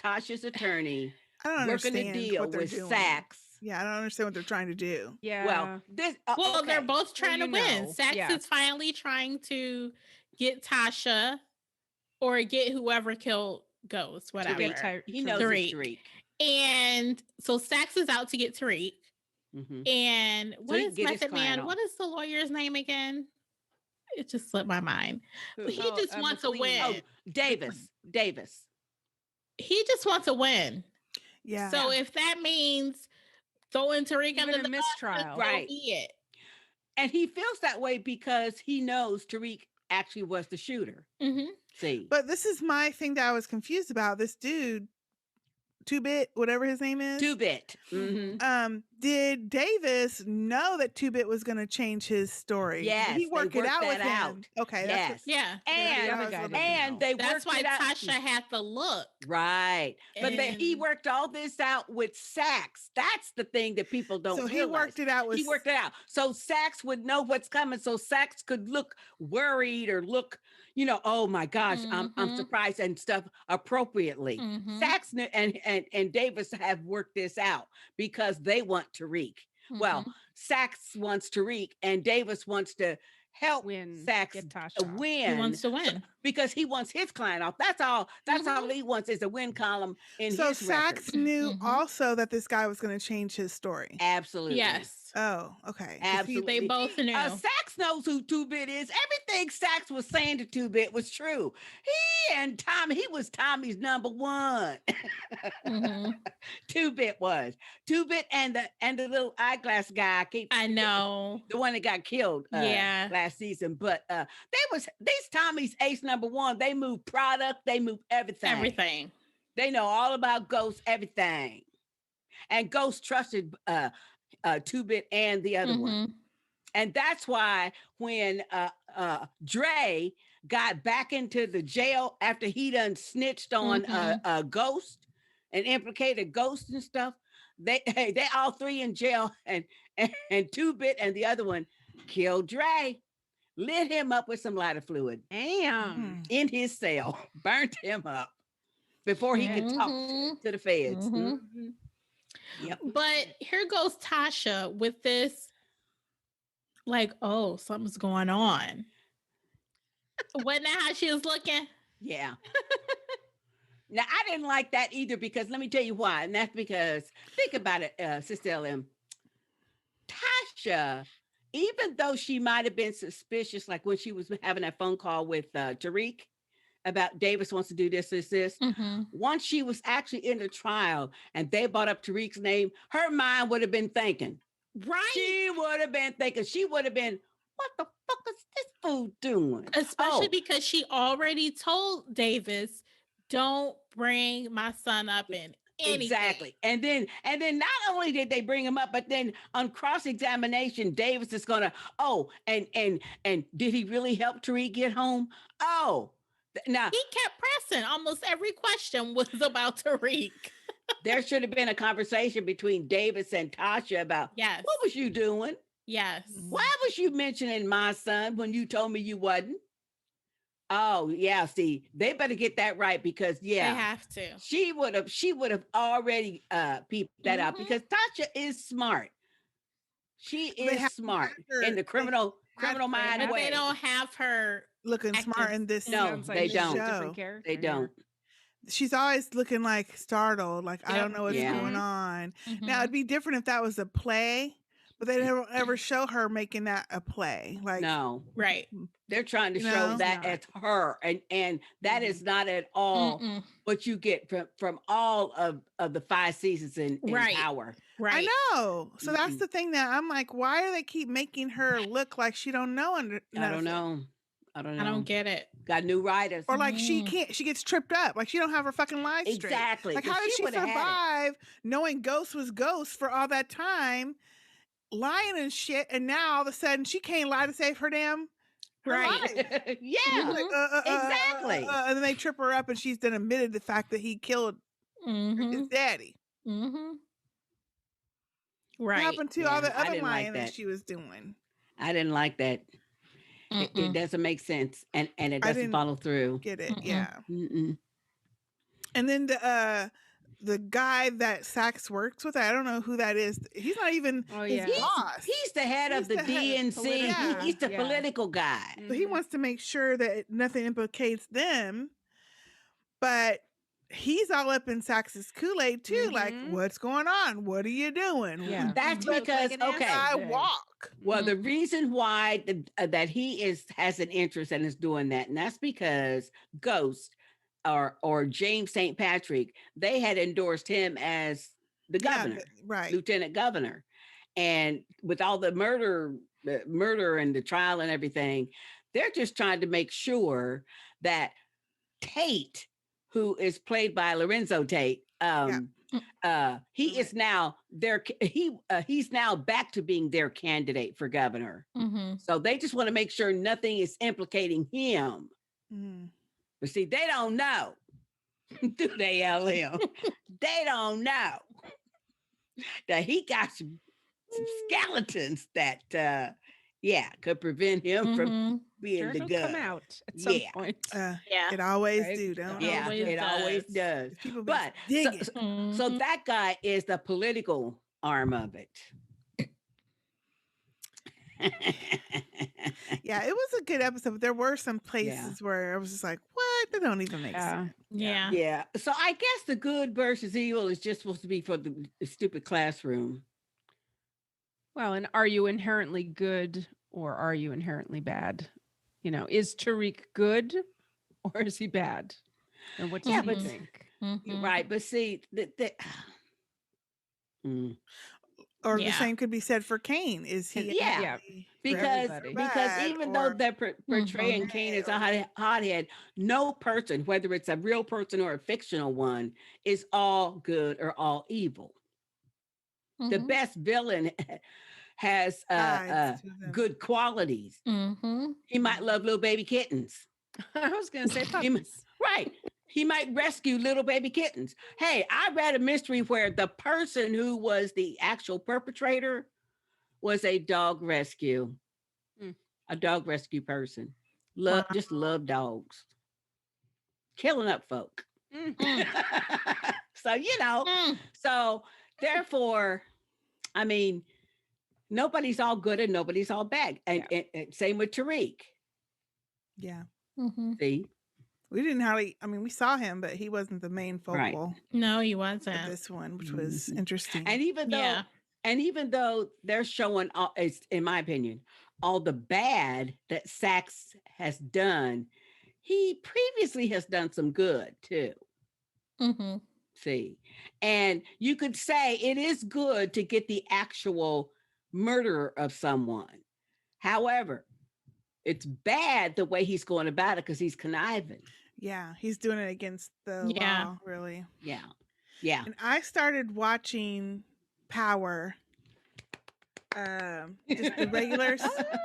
Tasha's attorney I don't working the understand deal what they're with doing. Sachs. Yeah, I don't understand what they're trying to do. Yeah. Well, this Well, they're okay. both trying you to win. know, Sax yeah. is finally trying to get Tasha or get whoever killed Ghost, whatever. Tariq. He knows Tariq. it's Tariq. And so Sax is out to get Tariq. Mhm. And what he is can get his Method client Man? off. What is the lawyer's name again? It just slipped my mind. Who? He Oh, just wants to McLean. win. Oh, Davis. He just wants to win. Yeah. So if that means throwing Tariq Even under a the bus, mistrial. so Right. be it. And he feels that way because he knows Tariq actually was the shooter. Mhm. See, But this is my thing that I was confused about. This dude, 2-Bit, whatever his name is. 2-Bit. Mhm. Did Davis know that 2-Bit was going to change his story? Did Yes, he they work it worked out with that him? out. Okay, Yes. Yeah. And the other guy didn't and they That's worked why it out. Tasha had the look. Right. But he And- worked all this out with Sachs. That's the thing that people don't So realize. he worked it out with. He worked it out. So Sachs would know what's coming. So Sachs could look worried or look, oh my gosh, I'm Mhm. surprised and stuff appropriately. Mhm. Sachs and Davis have worked this out because they want Tariq. Well, Mhm. Sachs wants Tariq and Davis wants to help Win. Sachs Get Tasha. win. He wants to win. Because he wants his client off. That's all. That's all he wants is a win column in So his record. Sachs knew Mhm. also that this guy was going to change his story. Absolutely. Yes. Oh, okay. 'Cause Absolutely. They both knew. Sachs knows who 2-Bit is. Everything Sachs was saying to 2-Bit was true. He was Tommy's number one. Mhm. 2-Bit was. 2-Bit and the little eyeglass guy. I know. The one that got killed Yeah. last season. But these Tommy's ace number one. They move product, they move everything. Everything. They know all about Ghost, everything. And Ghost trusted 2-Bit and the other one. Mhm. And that's why when Dre got back into the jail after he done snitched on Ghost and implicated Ghost and stuff, they all three in jail and 2-Bit and the other one killed Dre, lit him up with some lighter fluid. Damn. In his cell, burnt him up before he could talk Mhm. to the feds. Mhm. Mhm. Yep. But here goes Tasha with this, like, oh, something's going on. Wasn't that how she was looking? Yeah. Now, I didn't like that either because let me tell you why. And that's because, think about it, Sister LM. Tasha, even though she might have been suspicious, like when she was having that phone call with Tariq about Davis wants to do this, Mhm. once she was actually in the trial and they brought up Tariq's name, her mind would have been thinking. Right. She would have been, what the fuck is this fool doing? Especially because she already told Davis, don't bring my son up in anything. Exactly. And then not only did they bring him up, but then on cross-examination, Davis is gonna, and did he really help Tariq get home? Oh, now He kept pressing. Almost every question was about Tariq. there should have been a conversation between Davis and Tasha about Yes. what was you doing? Yes. Why was you mentioning my son when you told me you wasn't? Oh, yeah. See, they better get that right because They yeah, have to. she would have already peeped that out Mhm. because Tasha is smart. She They is have- smart her- in the criminal have- mind But way. they don't have her. looking smart active- in this. No, Sounds like they she's a don't. different show. character They here. don't. She's always looking like startled, like I Yep. don't know what's Yeah. going on. Mhm. Now it'd be different if that was a play, but they never ever show her making that a play. Like No, Right. they're trying to You show know? that Not. as her, and that is not at all Mm-mm. what you get from all of the 5 seasons in Right. Power. Right. I know. So that's Mhm. the thing that I'm like, why do they keep making her look like she don't know I don't nothing? know. I don't know. I don't get it. Got new writers. Or like she Mm. can't, she gets tripped up. Like she don't have her fucking life straight. Exactly. Like 'cause how did she would've had it. survive knowing Ghost was Ghost for all that time, lying and shit, and now all of a sudden she can't lie to save her damn her Right. life. Yeah. Mhm. Exactly. And then they trip her up, and she's then admitted the fact that he killed his Mm-hmm. daddy. Mm-hmm. What Right. happened to Yeah, all the I other didn't like lying that that. she was doing? I didn't like that. It Mm-mm. doesn't make sense, and it I doesn't didn't follow through. get it. Mm-mm. Yeah. Mm-mm. And then the guy that Sax works with, I don't know who that is. He's not even Oh, his yeah. boss. He's the head He's of the the head- DNC. political, He's the yeah. political guy. So he Mhm. wants to make sure that nothing implicates them. But he's all up in Sax's Kool-Aid too. Like, Mhm. what's going on? What are you doing? Yeah. That's He looks because like an okay. asshole I today. walk. Well, Mm-hmm. the reason why that he has an interest and is doing that, and that's because Ghost or James St. Patrick, they had endorsed him as the governor, Right. lieutenant governor, and with all the murder and the trial and everything, they're just trying to make sure that Tate, who is played by Lorenzo Tate, he is now he's now back to being their candidate for governor. Mm-hmm. So they just want to make sure nothing is implicating him. Mm. But see, they don't know. Do they, LM? They don't know that he got some skeletons that could prevent him from Mm-hmm. being Sure, the he'll gun. come out at some Yeah. point. Yeah. It always Right. do, don't Yeah, Always it always does. does. People be But digging. so Mhm. that guy is the political arm of it. Yeah, it was a good episode. But there were some places where I was just like, what? That don't even make Yeah. sense. Yeah. Yeah. So I guess the good versus evil is just supposed to be for the stupid classroom. Well, and are you inherently good or are you inherently bad? You know, is Tariq good or is he bad? And what does Yeah, he but- think? Mhm. Right. But see, Mm. Or the Yeah. same could be said for Cain. Is he? Yeah. inherently because everybody. bad even though or- they're portraying Mhm. Cain as a hothead, no person, whether it's a real person or a fictional one, is all good or all evil. The Mhm. best villain has sides to them. good qualities. Mhm. He might love little baby kittens. I was going to say He m- puppies. Right. He might rescue little baby kittens. Hey, I read a mystery where the person who was the actual perpetrator was a dog rescue. Mm. A dog rescue person. Wow. Just love dogs. Killing up folk. Mm. So, Mm. so therefore, I mean, nobody's all good and nobody's all bad. And same with Tariq. Yeah. Mhm. See? We didn't hardly, I mean, we saw him, but he wasn't the main Right. focal No, he of wasn't. this one, which was Mhm. interesting. And even though they're showing all, in my opinion, all the bad that Sachs has done, he previously has done some good too. Mhm. See, and you could say it is good to get the actual murderer of someone. However, it's bad the way he's going about it because he's conniving. Yeah, he's doing it against the Yeah. law, really. Yeah. Yeah. And I started watching Power, just the regular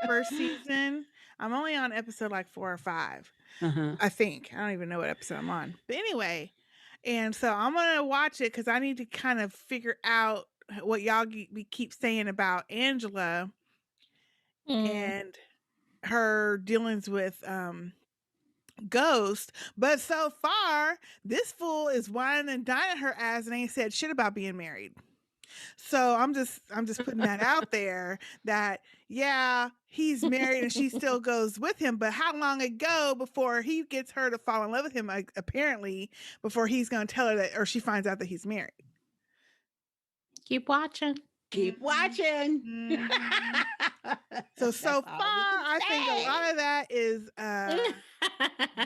first season. I'm only on episode like 4 or 5, Uh-huh. I think. I don't even know what episode I'm on. But anyway, and so I'm gonna watch it because I need to kind of figure out what y'all we keep saying about Angela Mm. and her dealings with Ghost. But so far, this fool is whining and dining her ass and ain't said shit about being married. So I'm just putting that out there that he's married and she still goes with him, but how long ago before he gets her to fall in love with him, like, apparently before he's going to tell her that, or she finds out that he's married. Keep watching. Keep watching. Mhm. So That's far, all we can I think a say. lot of that is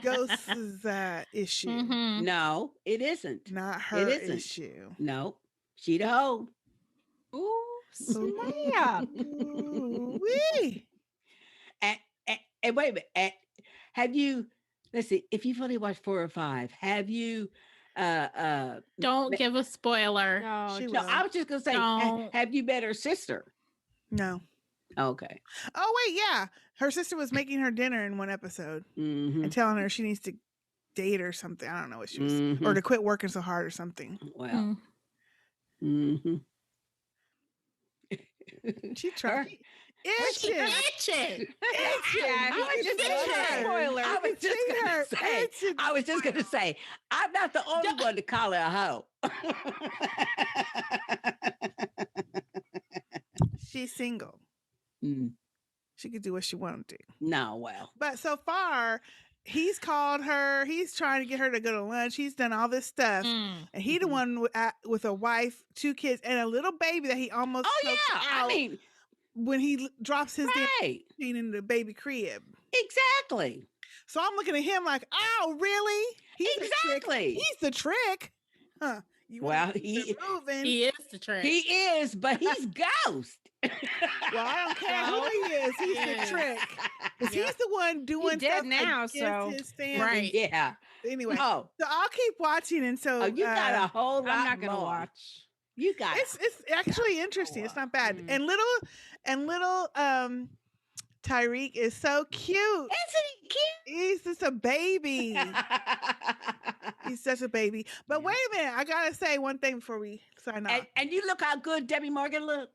Ghost's issue, Mhm. No, it isn't. not her isn't. issue. No, she the hoe. Ooh, snap. Ooh-wee. And wait a minute. Have you? Let's see. If you've only watched 4 or 5, have you? Don't give a spoiler. No, She No, will. I was just gonna say. Don't. Have you met her sister? No. Okay. Oh wait, yeah. Her sister was making her dinner in one episode Mm-hmm. and telling her she needs to date or something. I don't know what she was, or Mhm. to quit working so hard or something. Well. Mm. Mm-hmm. She tried. She Itching. itching. I was just gonna say, I'm not the only one to call her a hoe. She's single. Mm, She could do what she wanted to. no, well. But so far, he's called her. He's trying to get her to go to lunch. He's done all this stuff. Mm. And he the one with a wife, 2 kids, and a little baby that he almost Oh chokes yeah, out I mean, when he drops his damn right, machine in the baby crib. exactly, So I'm looking at him like, oh, really? He's the trick. exactly. He's the trick. Huh. You Well, wanna keep it moving. He is the trick. He is, but he's ghost. Well, I don't care who he is. He's the trick. Because Yeah. he's the one doing dead stuff now, against so- his family. Right. Yeah. Anyway, Oh, so I'll keep watching. And so you got a whole lot I'm not gonna more. watch. You got it's actually interesting. It's not bad. Mm. And little Tyreek is so cute. Isn't he He's just a baby. cute? He's such a baby. But Yeah. wait a minute. I gotta say one thing before we sign off. and you look how good Debbie Morgan look.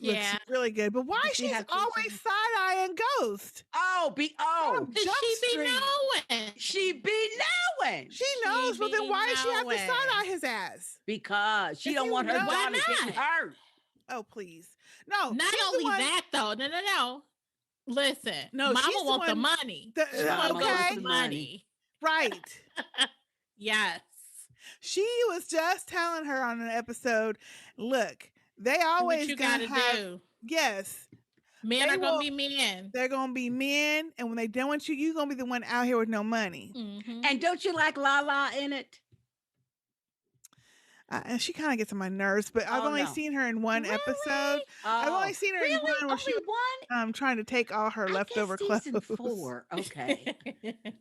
Looks Yeah. really good. But why Does she she's have always features? side-eyeing Ghost? Oh, Jump Does she be Street. knowing? she be knowing She knows, but then be why does she have to knowing. side-eye his ass? because she If don't you want her know- Why daughter getting not? hurt. Oh, please. No. Not she's the only one- that, though. No. Listen, No, Mama she's the want the one- money. Mama Mama wants goes okay. the the money. Right. Yes. She was just telling her on an episode, look, they Do what always you gonna gotta have, do. yes, Men They are gonna will- be men. they're gonna be men, and when they don't want you, you're gonna be the one out here with no money. Mhm. And don't you like Lala in it? And she kind of gets on my nerves, but I've Oh, only no. seen her in one episode. I've only seen her really? in one where she Only was one? trying to take all her I leftover guess season clothes. 4. Okay.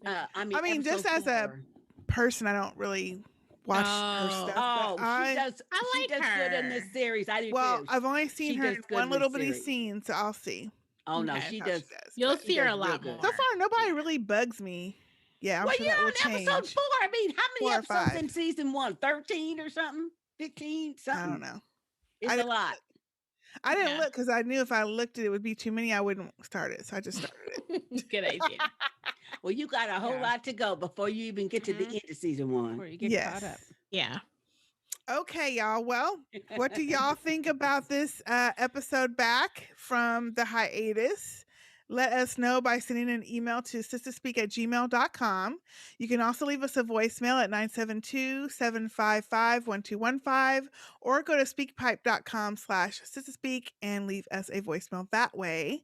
I mean, just episode as a 4. person, I don't really watch her Oh. stuff. Oh, but I she does. I she like does good in this her. series. I do well, too. I've only seen She her does in good one in little this bitty series. scene, so I'll see Oh no, Okay. she how does. she does. You'll But see her does a real lot good. more. so far, nobody really bugs me. Yeah, I'm Well, sure you're that will on change. episode 4. I mean, how many 4 or episodes 5. in season 1? 13 or something? 15? Something? I don't know. It's I a didn't lot. I didn't Yeah. look because I knew if I looked at it, it would be too many. I wouldn't start it, so I just started it. Good idea. Well, you got a whole Yeah. lot to go before you even get to the Mhm. end of season 1. Where you get Yes. caught up. Yeah. Okay, y'all. Well, what do y'all think about this episode back from the hiatus? Let us know by sending an email to sistahspeak@gmail.com. You can also leave us a voicemail at 972-755-1215 or go to speakpipe.com/sistahspeak and leave us a voicemail that way.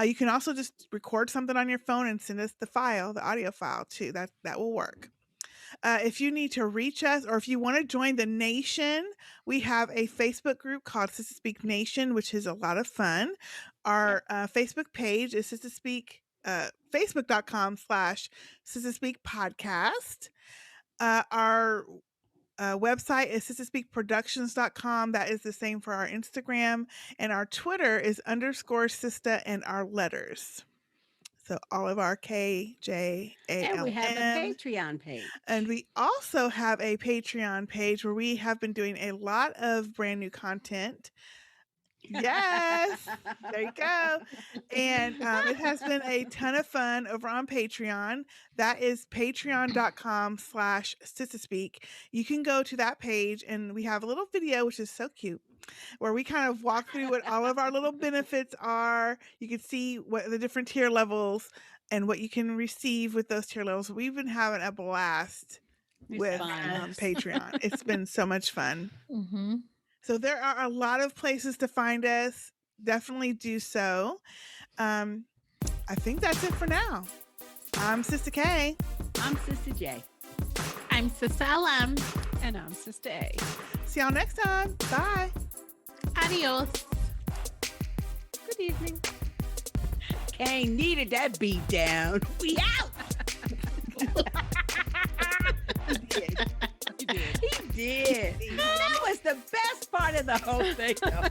You can also just record something on your phone and send us the file, the audio file too. That will work. If you need to reach us or if you want to join the nation, we have a Facebook group called Sistah Speak Nation, which is a lot of fun. Our Facebook page is Sistah Speak, facebook.com/Sistah Speak podcast. Our website is sistahspeakproductions.com. That is the same for our Instagram. And our Twitter is _Sistah and our letters. So all of our KJALM. And we have a Patreon page. And we also have a Patreon page where we have been doing a lot of brand new content. Yes, there you go. And it has been a ton of fun over on Patreon. That is patreon.com/sistahspeak. You can go to that page and we have a little video, which is so cute, where we kind of walk through what all of our little benefits are. You can see what the different tier levels and what you can receive with those tier levels. We've been having a blast with fun. Patreon. It's been so much fun. Mm-hmm. So there are a lot of places to find us. Definitely do so. I think that's it for now. I'm Sister K. I'm Sister J. I'm Sister LM. And I'm Sister A. See y'all next time. Bye. Adios. Good evening. Cain needed that beat down. We out. He did. That was the best part of the whole thing, though.